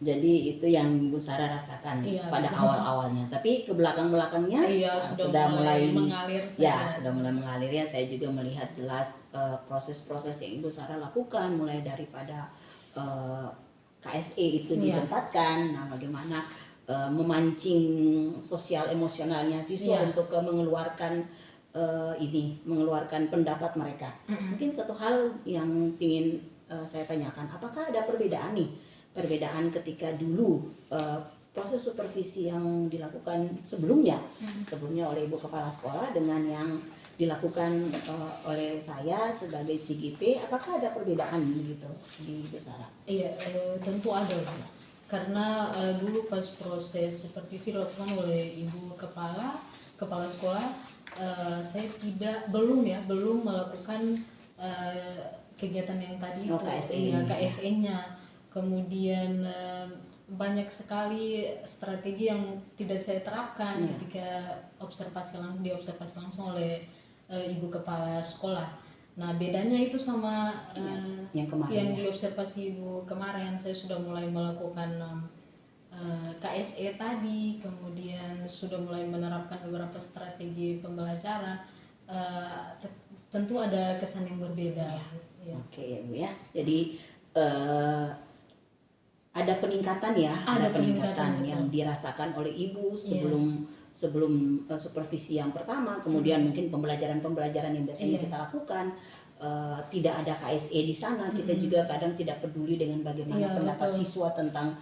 Jadi itu yang Bu Sarah rasakan pada awal-awalnya, tapi ke belakang-belakangnya sudah mulai mengalir. Sudah mulai mengalir ya. Saya juga melihat jelas proses-proses yang Ibu Sarah lakukan, mulai daripada KSE itu ditempatkan. Nah, bagaimana memancing sosial emosionalnya siswa untuk mengeluarkan mengeluarkan pendapat mereka. Mungkin satu hal yang ingin saya tanyakan, apakah ada perbedaan ketika dulu proses supervisi yang dilakukan sebelumnya oleh Ibu Kepala Sekolah dengan yang dilakukan oleh saya sebagai CGP, apakah ada perbedaan gitu di Bu Sarah? Iya, tentu ada. Karena dulu pas proses supervisi dilakukan oleh Ibu Kepala, kepala sekolah, saya belum melakukan kegiatan yang tadi Oh, itu, KSE. iya, KSE-nya. Kemudian banyak sekali strategi yang tidak saya terapkan Iya. ketika diobservasi langsung oleh ibu kepala sekolah. Nah, bedanya itu sama yang kemarin yang ya. diobservasi ibu kemarin. Saya sudah mulai melakukan KSE tadi, kemudian sudah mulai menerapkan beberapa strategi pembelajaran. Tentu ada kesan yang berbeda. Ya. Oke ya Bu ya. Jadi ada peningkatan ya, Ada peningkatan peningkatan, yang betul. dirasakan oleh ibu sebelum supervisi yang pertama, kemudian mungkin pembelajaran yang biasanya Iya. kita lakukan. Tidak ada KSE di sana, kita juga kadang tidak peduli dengan bagaimana Iya, pendapat betul. siswa tentang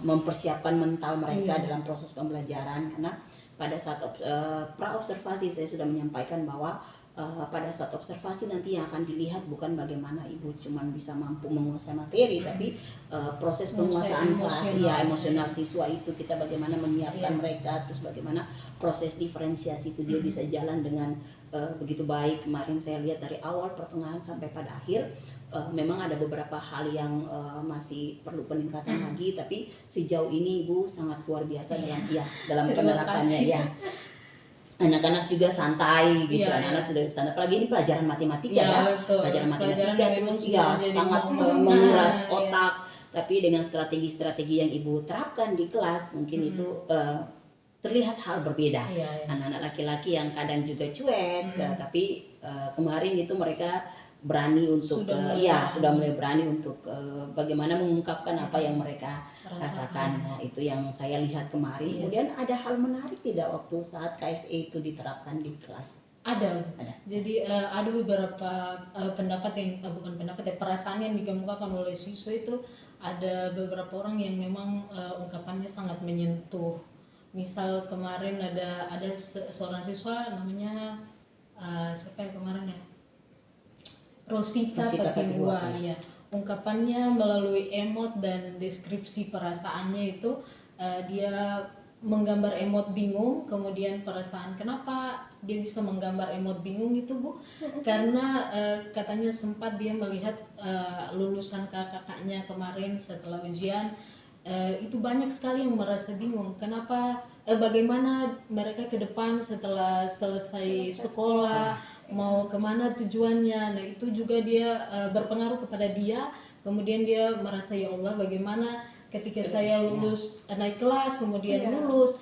mempersiapkan mental mereka Iya. dalam proses pembelajaran. Karena pada saat pra-observasi saya sudah menyampaikan bahwa pada saat observasi nanti yang akan dilihat bukan bagaimana ibu cuman bisa mampu menguasai materi, tapi proses penguasaan kelas, emosional siswa itu, kita bagaimana menyiapkan mereka, terus bagaimana proses diferensiasi itu dia bisa jalan dengan begitu baik. Kemarin saya lihat dari awal, pertengahan sampai pada akhir memang ada beberapa hal yang masih perlu peningkatan lagi, tapi sejauh ini ibu sangat luar biasa dalam Terima penerapannya kasih. ya. Anak-anak juga santai gitu, Iya, anak-anak sudah santai. Apalagi ini pelajaran matematika Iya, ya, betul. pelajaran matematika Pelajaran yang terus memang ya jadi sangat momen. menguras Iya. otak. Tapi dengan strategi-strategi yang ibu terapkan di kelas mungkin itu terlihat hal berbeda. Iya. Anak-anak laki-laki yang kadang juga cuek, tapi kemarin itu mereka berani untuk sudah mulai berani untuk bagaimana mengungkapkan apa yang mereka rasakan. Nah, itu yang saya lihat kemarin. Iya. Kemudian ada hal menarik tidak waktu saat KSE itu diterapkan di kelas? Ada. Ada. Jadi ada beberapa pendapat yang bukan pendapat ya, perasaan yang dikemukakan oleh siswa itu. Ada beberapa orang yang memang ungkapannya sangat menyentuh. Misal kemarin ada seorang siswa namanya siapa ya kemarin ya? Rosita Patiwa, ya. Ungkapannya melalui emot dan deskripsi perasaannya itu dia menggambar emot bingung, kemudian perasaan. Kenapa dia bisa menggambar emot bingung itu, Bu? Karena katanya sempat dia melihat lulusan kakak-kakaknya kemarin setelah ujian, itu banyak sekali yang merasa bingung. Kenapa, bagaimana mereka ke depan setelah selesai sekolah, mau kemana tujuannya. Nah, itu juga dia berpengaruh kepada dia. Kemudian dia merasa, ya Allah, bagaimana ketika saya lulus, naik kelas, kemudian lulus,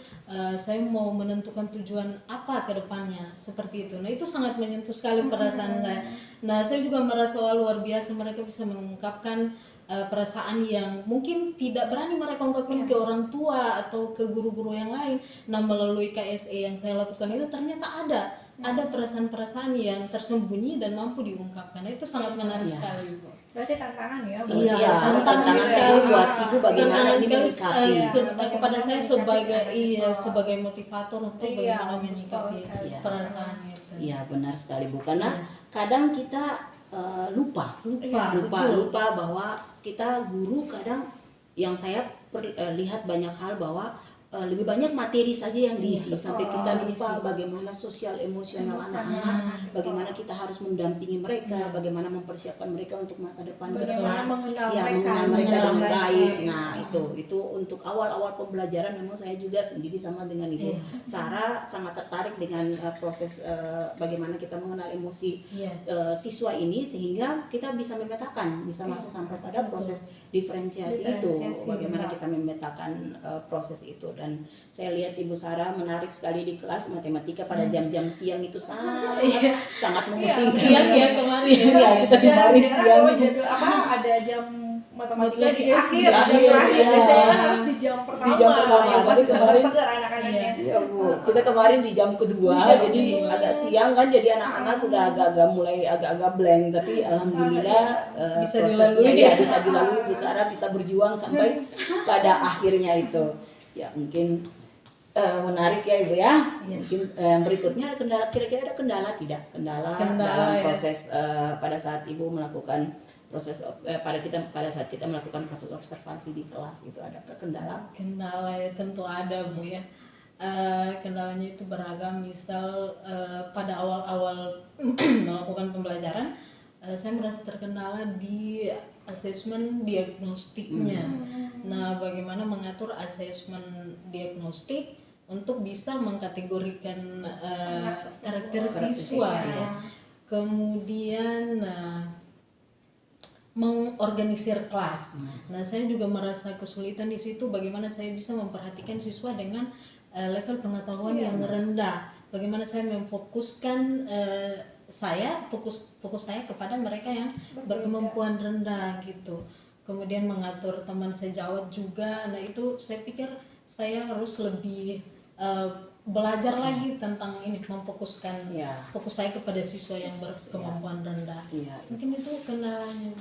saya mau menentukan tujuan apa ke depannya, seperti itu. Nah, itu sangat menyentuh sekali perasaan saya. Nah, saya juga merasa luar biasa mereka bisa mengungkapkan perasaan yang mungkin tidak berani mereka ungkapkan ke orang tua atau ke guru-guru yang lain. Nah, melalui KSE yang saya lakukan itu ternyata ada perasaan-perasaan yang tersembunyi dan mampu diungkapkan. Nah, itu sangat menarik sekali, Bu. Berarti tantangan ya. Iya, tantangan sekali sekali buat ibu bagaimana Tantangan ini sekali, menyikapi. kepada saya sebagai motivator untuk bagaimana menyikapi Iya. perasaan itu. Iya, benar sekali Bu. Karena kadang kita lupa bahwa kita guru kadang yang saya lihat banyak hal bahwa lebih banyak materi saja yang diisi sampai kita lupa bagaimana sosial emosional anak-anak, bagaimana kita harus mendampingi mereka, bagaimana mempersiapkan mereka untuk masa depan ke depan, mengenal mereka dengan baik. Nah, itu untuk awal-awal pembelajaran memang saya juga sendiri sama dengan Ibu Sarah sangat tertarik dengan proses bagaimana kita mengenal emosi siswa ini sehingga kita bisa memetakan, bisa masuk sampai pada proses diferensiasi itu, bagaimana kita memetakan proses itu. Dan saya lihat Ibu Sarah menarik sekali di kelas matematika pada jam-jam siang itu sangat memusingkan. Siang ya kemarin. Kita kemarin siang. Ada jam matematika di akhir, Iya, jam terakhir. iya. Biasanya kan harus di jam pertama. Di jam pertama, Ya, tapi kemarin seger anak-anaknya. Ya Bu, kita kemarin di jam kedua, jadi agak siang kan, jadi anak-anak sudah agak-agak blank, tapi alhamdulillah Bisa prosesnya dilalui. bisa dilalui. Bu Sarah bisa berjuang sampai pada akhirnya itu. Ya mungkin menarik ya Ibu ya. Mungkin berikutnya kira-kira ada kendala tidak? Kendala dalam proses pada saat Ibu melakukan proses pada saat kita melakukan proses observasi di kelas itu, ada kendala? Kendala ya tentu ada, Bu ya. kendalanya itu beragam. Misal pada awal-awal melakukan pembelajaran, saya merasa terkendala di asesmen diagnostiknya. Nah, bagaimana mengatur asesmen diagnostik untuk bisa mengkategorikan karakter siswa ya. Kemudian mengorganisir kelas. Nah, saya juga merasa kesulitan di situ bagaimana saya bisa memperhatikan siswa dengan level pengetahuan yang rendah. Bagaimana saya memfokuskan fokus saya kepada mereka yang berkemampuan rendah gitu. Kemudian mengatur teman sejawat juga. Nah, itu saya pikir saya harus lebih belajar lagi tentang ini, memfokuskan fokus saya kepada siswa yang berkemampuan rendah. Mungkin itu kendalanya.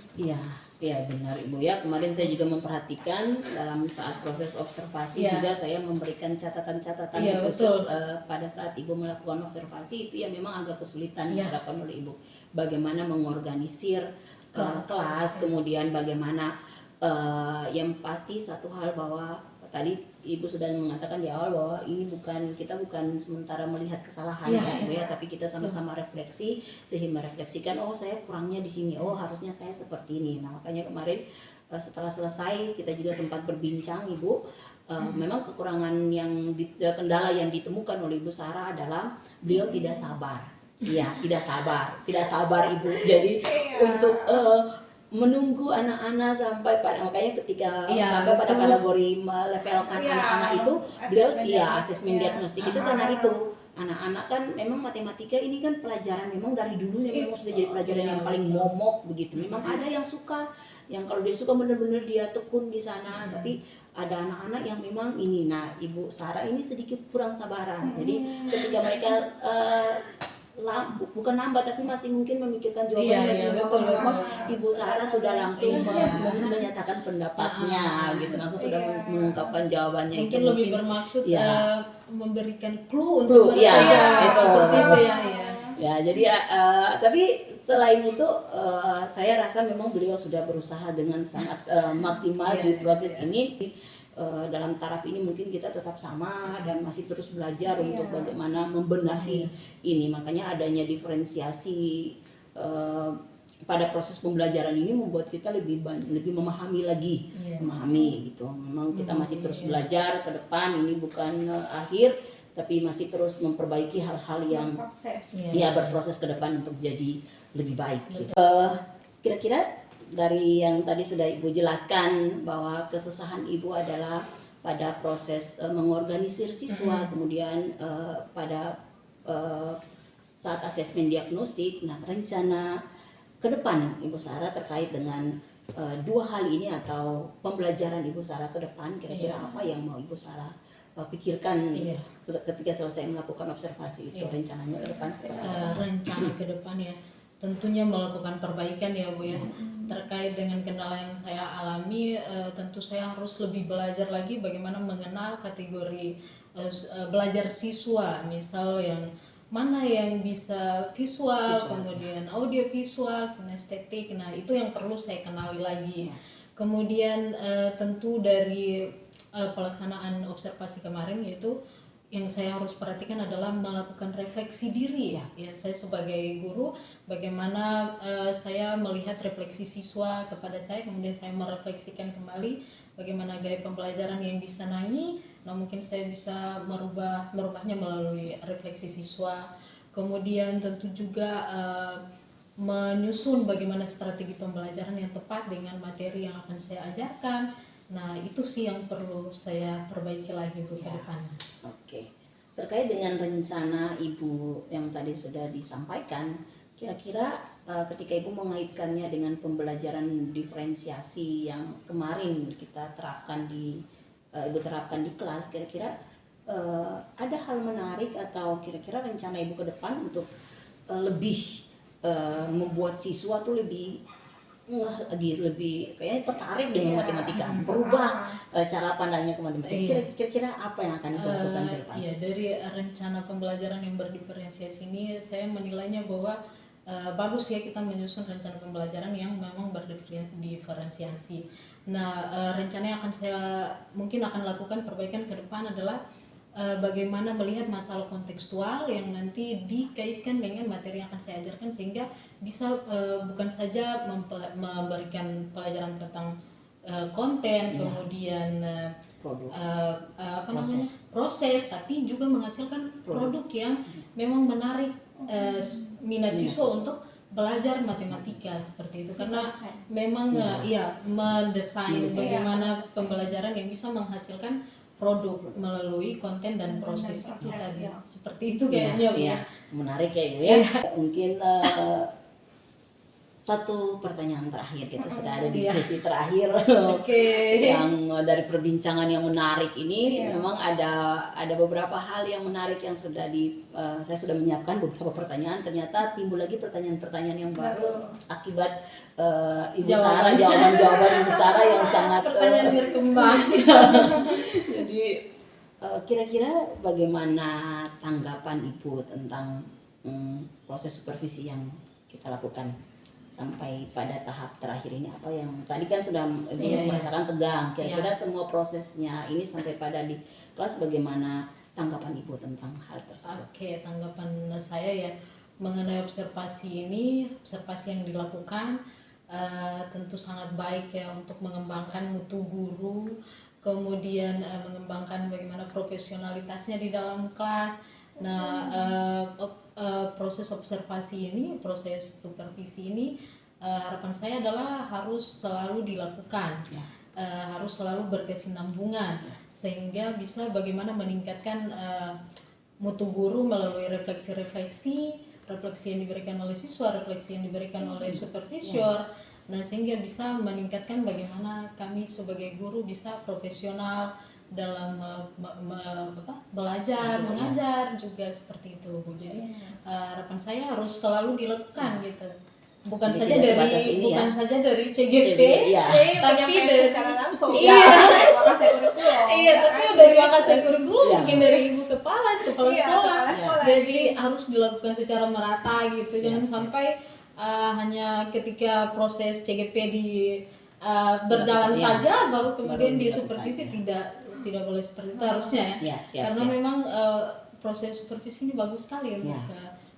Iya benar Ibu ya. Kemarin saya juga memperhatikan dalam saat proses observasi juga saya memberikan catatan-catatan khusus pada saat Ibu melakukan observasi itu yang memang agak kesulitan dilakukan oleh Ibu. Bagaimana mengorganisir kelas, kemudian bagaimana yang pasti satu hal bahwa tadi Ibu sudah mengatakan di awal bahwa ini kita bukan sementara melihat kesalahan Ibu ya, tapi kita sama-sama refleksi sehingga merefleksikan saya kurangnya di sini, harusnya saya seperti ini. Nah, makanya kemarin setelah selesai kita juga sempat berbincang Ibu, memang kekurangan kendala yang ditemukan oleh Ibu Sarah adalah beliau tidak sabar. Iya, tidak sabar Ibu. Jadi untuk menunggu anak-anak sampai pada, makanya ketika sampai pada kategori melevelkan anak-anak itu beliau asesmen diagnostik itu karena itu anak-anak kan memang matematika ini kan pelajaran memang dari dulunya memang sudah jadi pelajaran yang paling momok begitu. Memang ada yang suka, yang kalau dia suka benar-benar dia tekun di sana, tapi ada anak-anak yang memang ini. Nah, Ibu Sarah ini sedikit kurang sabaran. Jadi ketika mereka bukan lambat tapi masih mungkin memikirkan jawabannya Ibu Sarah sudah langsung menyatakan pendapatnya gitu, langsung sudah mengungkapkan jawabannya. Mungkin lebih bermaksud memberikan clue untuk mereka seperti itu ya. Jadi tapi selain itu saya rasa memang beliau sudah berusaha dengan sangat maksimal di proses ini. Dalam taraf ini mungkin kita tetap sama dan masih terus belajar untuk bagaimana membenahi ini. Makanya adanya diferensiasi pada proses pembelajaran ini membuat kita lebih memahami lagi, memahami gitu. Memang kita masih terus belajar ke depan, ini bukan akhir, tapi masih terus memperbaiki hal-hal yang berproses ke depan untuk jadi lebih baik. Gitu. Kira-kira dari yang tadi sudah Ibu jelaskan bahwa kesusahan Ibu adalah pada proses mengorganisir siswa, kemudian pada saat asesmen diagnostik. Nah, rencana ke depan Ibu Sarah terkait dengan dua hal ini atau pembelajaran Ibu Sarah ke depan, kira-kira apa yang mau Ibu Sarah pikirkan ketika selesai melakukan observasi itu, rencananya ke depan seperti apa? Rencana ke depan ya tentunya melakukan perbaikan ya Bu ya. Terkait dengan kendala yang saya alami, tentu saya harus lebih belajar lagi bagaimana mengenal kategori belajar siswa, misal yang mana yang bisa visual. Kemudian audio visual, kinestetik. Nah, itu yang perlu saya kenali lagi. Kemudian tentu dari pelaksanaan observasi kemarin, yaitu yang saya harus perhatikan adalah melakukan refleksi diri ya. Saya sebagai guru, bagaimana saya melihat refleksi siswa kepada saya, kemudian saya merefleksikan kembali bagaimana gaya pembelajaran yang disenangi. Nah, mungkin saya bisa merubahnya melalui refleksi siswa. Kemudian tentu juga menyusun bagaimana strategi pembelajaran yang tepat dengan materi yang akan saya ajarkan. Nah, itu sih yang perlu saya perbaiki lagi Bu ke depan. Oke. Terkait dengan rencana Ibu yang tadi sudah disampaikan, kira-kira ketika Ibu mengaitkannya dengan pembelajaran diferensiasi yang kemarin kita terapkan Ibu terapkan di kelas, kira-kira ada hal menarik atau kira-kira rencana Ibu ke depan untuk lebih membuat siswa tuh lebih kayaknya tertarik dengan matematika, berubah cara pandangnya ke matematika. Kira-kira apa yang akan dilakukan ke depan? Dari rencana pembelajaran yang berdiferensiasi ini, saya menilainya bahwa bagus ya kita menyusun rencana pembelajaran yang memang berdiferensiasi. Nah, rencana yang akan saya mungkin akan lakukan perbaikan ke depan adalah bagaimana melihat masalah kontekstual yang nanti dikaitkan dengan materi yang akan saya ajarkan, sehingga bisa bukan saja memberikan pelajaran tentang konten, kemudian Produk. proses, tapi juga menghasilkan produk yang memang menarik minat siswa untuk belajar matematika seperti itu, karena memang mendesain bagaimana pembelajaran yang bisa menghasilkan produk melalui konten dan proses itu tadi, seperti itu kayaknya Bu. Iya, menarik ya Ibu ya. Mungkin satu pertanyaan terakhir, kita sudah ada di sesi terakhir. Yang dari perbincangan yang menarik ini memang ada beberapa hal yang menarik yang sudah saya sudah menyiapkan beberapa pertanyaan, ternyata timbul lagi pertanyaan-pertanyaan yang baru akibat Ibu Sarah, jawaban-jawaban Ibu Sarah yang sangat pertanyaan berkembang. Jadi kira-kira bagaimana tanggapan Ibu tentang proses supervisi yang kita lakukan sampai pada tahap terakhir ini? Apa yang tadi kan sudah merasakan tegang, kira-kira semua prosesnya ini sampai pada di kelas, bagaimana tanggapan Ibu tentang hal tersebut? Oke, tanggapan saya ya mengenai observasi yang dilakukan tentu sangat baik ya untuk mengembangkan mutu guru, kemudian mengembangkan bagaimana profesionalitasnya di dalam kelas. Nah, proses observasi ini, proses supervisi ini, harapan saya adalah harus selalu dilakukan, harus selalu berkesinambungan, sehingga bisa bagaimana meningkatkan mutu guru melalui refleksi yang diberikan oleh siswa, refleksi yang diberikan oleh supervisor. Nah, sehingga bisa meningkatkan bagaimana kami sebagai guru bisa profesional dalam belajar, mengajar juga seperti itu Bu. Jadi harapan saya harus selalu dilakukan gitu. Bukan saja dari CGP, tapi dari secara langsung. Tapi dari Wakasai Kurikulum, mungkin dari ibu kepala sekolah. Jadi harus dilakukan secara merata gitu. Jangan sampai hanya ketika proses CGP berjalan saja baru kemudian di supervisi, tidak boleh seperti itu harusnya ya. Karena memang proses supervisi ini bagus sekali untuk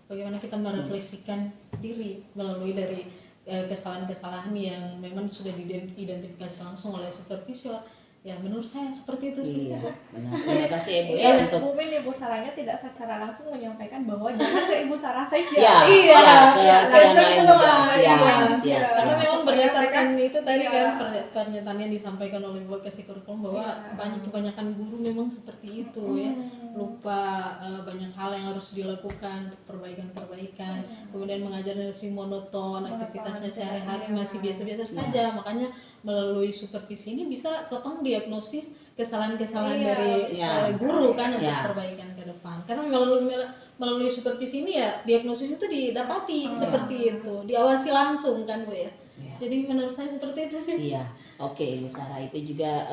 bagaimana kita merefleksikan diri melalui dari kesalahan-kesalahan yang memang sudah diidentifikasi langsung oleh supervisor. Ya, menurut saya seperti itu sih. Iya, benar. Terima kasih Ibu ya untuk mungkin Ibu Sarahnya tidak secara langsung menyampaikan bahwa jangan ke Ibu Sarah saja. ke yang lain juga. Siap. Karena memang berdasarkan itu tadi kan pernyataan yang disampaikan oleh Bu Kasih Kurikulum bahwa kebanyakan guru memang seperti itu ya. Lupa banyak hal yang harus dilakukan untuk perbaikan. Kemudian mengajarnya masih monoton, aktivitasnya sehari-hari masih biasa-biasa saja. Makanya melalui supervisi ini bisa ketemu diagnosis kesalahan-kesalahan dari guru kan untuk perbaikan ke depan. Karena melalui supervisi ini ya diagnosis itu didapati seperti itu, diawasi langsung kan Bu ya. Jadi menurut saya seperti itu sih. Iya, oke Ibu Sarah, itu juga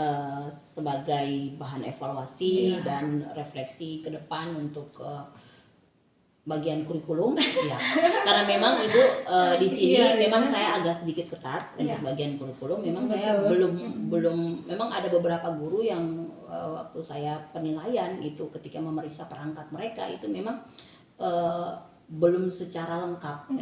sebagai bahan evaluasi dan refleksi ke depan untuk bagian kurikulum. Ya. Karena memang Ibu di sini memang saya agak sedikit ketat untuk bagian kurikulum. Memang saya belum memang ada beberapa guru yang waktu saya penilaian itu ketika memeriksa perangkat mereka itu memang belum secara lengkap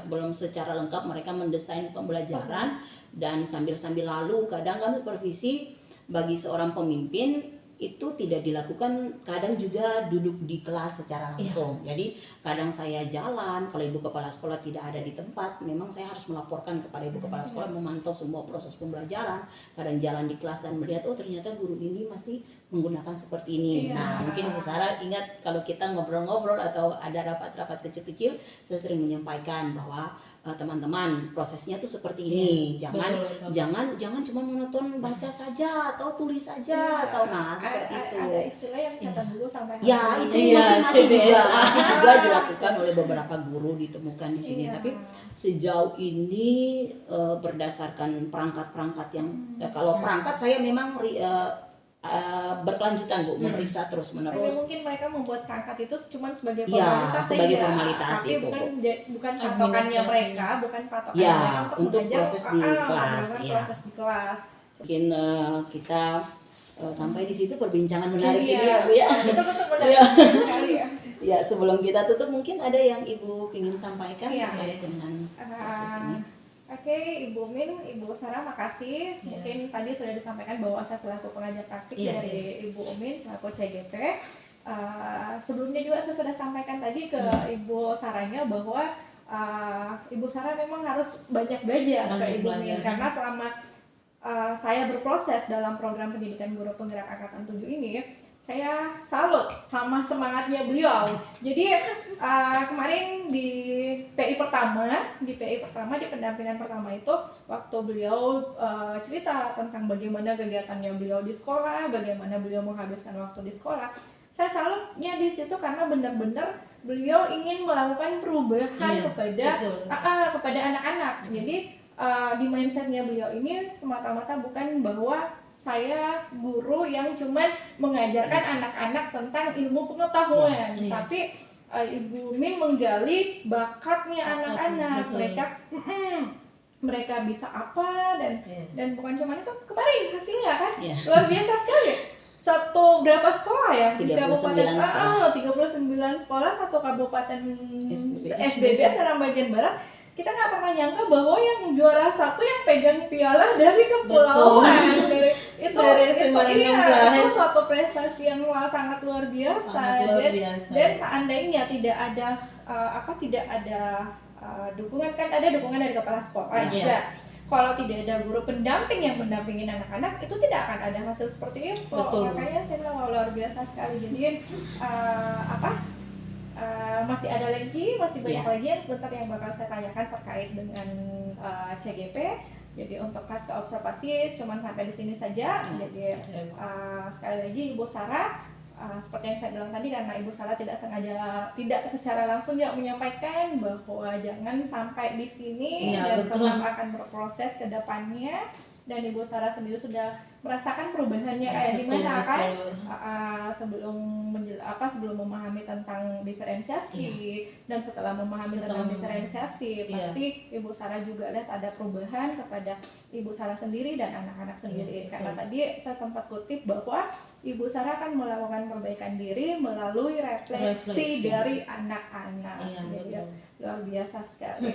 belum secara lengkap mereka mendesain pembelajaran, dan sambil lalu kadang kan supervisi bagi seorang pemimpin itu tidak dilakukan, kadang juga duduk di kelas secara langsung. Jadi kadang saya jalan, kalau ibu kepala sekolah tidak ada di tempat, memang saya harus melaporkan kepada ibu kepala sekolah, memantau semua proses pembelajaran. Kadang jalan di kelas dan melihat, oh ternyata guru ini masih menggunakan seperti ini. Nah mungkin Bu Sarah ingat kalau kita ngobrol-ngobrol atau ada rapat-rapat kecil-kecil, saya sering menyampaikan bahwa teman-teman prosesnya tuh seperti ini. Jangan cuma monoton baca saja atau tulis saja atau seperti itu. Ada istilah yang kata dulu sampai itu masih juga dilakukan oleh beberapa guru, ditemukan di sini. Tapi sejauh ini berdasarkan perangkat-perangkat yang kalau perangkat saya memang berkelanjutan Bu, memeriksa terus menerus. Tapi mungkin mereka membuat perangkat itu cuma sebagai formalitas tapi itu bukan patokannya mereka, bukan patokan mereka untuk proses di kelas. proses di kelas. Mungkin kita sampai di situ perbincangan menarik ini Iya. ya Bu ya. Betul-betul Iya. menarik sekali ya. Ya, sebelum kita tutup mungkin ada yang Ibu ingin sampaikan Iya. terkait dengan proses ini. Oke, Ibu Min, Ibu Sarah, makasih. Iya. Mungkin tadi sudah disampaikan bahwa saya selaku pengajar praktik Iya, dari Ibu Min selaku CGP. Sebelumnya juga saya sudah sampaikan tadi ke Ibu Sarahnya bahwa Ibu Sarah memang harus banyak belajar ke Banyak Ibu Min belajar. karena selama saya berproses dalam program pendidikan guru penggerak angkatan 7 ini, saya salut sama semangatnya beliau. Jadi kemarin di PI pertama, di pendampingan pertama itu waktu beliau cerita tentang bagaimana kegiatannya beliau di sekolah, bagaimana beliau menghabiskan waktu di sekolah. Saya salutnya di situ karena benar-benar beliau ingin melakukan perubahan Iya, kepada betul. kepada anak-anak. Jadi di mindsetnya beliau ini semata-mata bukan bahwa saya guru yang cuman mengajarkan anak-anak tentang ilmu pengetahuan, Iya. tapi Ibu Min menggali bakatnya anak-anak. betul. Mereka bisa apa Iya. dan bukan cuman itu, kemarin hasilnya kan Iya. luar biasa sekali. Satu berapa sekolah ya? 39 sekolah. 39 sekolah, satu kabupaten SBB. SBB Seram Bagian Barat. Kita nggak pernah nyangka bahwa yang juara satu yang pegang piala dari kepulauan. Dari SMA Itu suatu prestasi yang sangat luar biasa. Sangat luar Dan- biasa. dan seandainya tidak ada dukungan, kan ada dukungan dari kepala sekolah Iya. juga. Kalau tidak ada guru pendamping yang mendampingin anak-anak, itu tidak akan ada hasil seperti itu. Betul. Makanya saya bilang luar biasa sekali. Jadi masih ada lagi, masih banyak Iya. lagi yang sebentar yang bakal saya tanyakan terkait dengan CGP. Jadi untuk pasca observasi cuman sampai di sini saja. Jadi sekali lagi Ibu Sarah, seperti yang saya bilang tadi, karena Ibu Sarah tidak secara langsung ya menyampaikan bahwa jangan sampai di sini Iya, dan betul. tetap akan berproses ke depannya. Dan Ibu Sarah sendiri sudah merasakan perubahannya kayak gimana kan sebelum memahami tentang diferensiasi dan setelah memahami Setelah tentang diferensiasi Iya. pasti Ibu Sarah juga lihat ada perubahan kepada Ibu Sarah sendiri dan anak-anak sendiri. Iya, Karena betul. tadi saya sempat kutip bahwa Ibu Sarah akan melakukan perbaikan diri melalui refleksi Refleksi. dari anak-anak. Iya, Jadi betul. luar biasa sekali.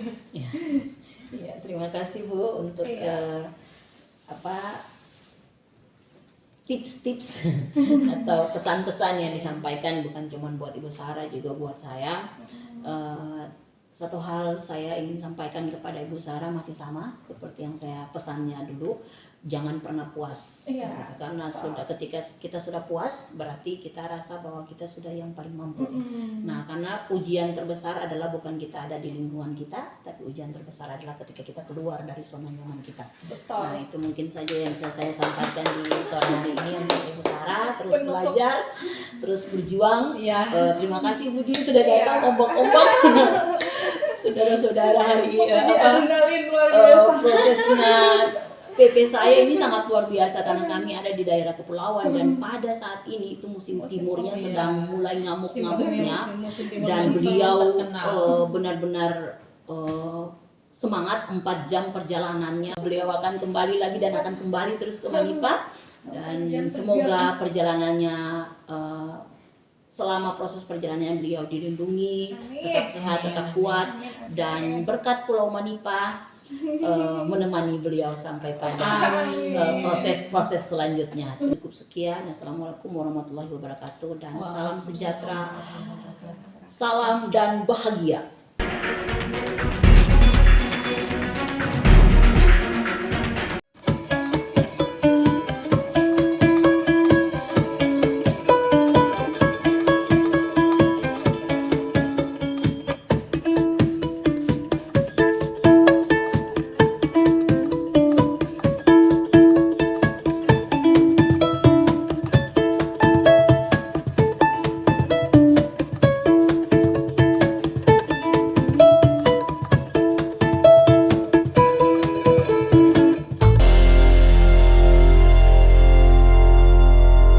Ya, terima kasih Bu untuk Iya. tips-tips atau pesan-pesan yang disampaikan bukan cuma buat Ibu Sarah, juga buat saya. Satu hal saya ingin sampaikan kepada Ibu Sarah masih sama seperti yang saya pesannya dulu, jangan pernah puas. Iya. Karena ketika kita sudah puas berarti kita rasa bahwa kita sudah yang paling mampu. Nah, karena ujian terbesar adalah bukan kita ada di lingkungan kita, tapi ujian terbesar adalah ketika kita keluar dari zona nyaman kita. Betul. Nah, itu mungkin saja yang bisa saya sampaikan di sore hari ini untuk Ibu Sarah. Terus Penutup. belajar, terus berjuang. Iya. Terima kasih Budi sudah datang Iya. ombak-ombak. Saudara-saudara hari Jadi adrenalin luar biasa. prosesnya PP saya ini sangat luar biasa karena kami ada di daerah kepulauan dan pada saat ini itu musim timurnya iya. sedang mulai ngamuk-ngamuknya. Dan Ini beliau terkenal. benar-benar semangat 4 jam perjalanannya. Beliau akan kembali lagi dan akan kembali terus ke Manipa dan semoga perjalanannya selama proses perjalanannya beliau dilindungi, tetap sehat, tetap kuat, dan berkat Pulau Manipa menemani beliau sampai pada proses-proses selanjutnya. Cukup sekian. Assalamualaikum warahmatullahi wabarakatuh dan salam sejahtera, salam dan bahagia.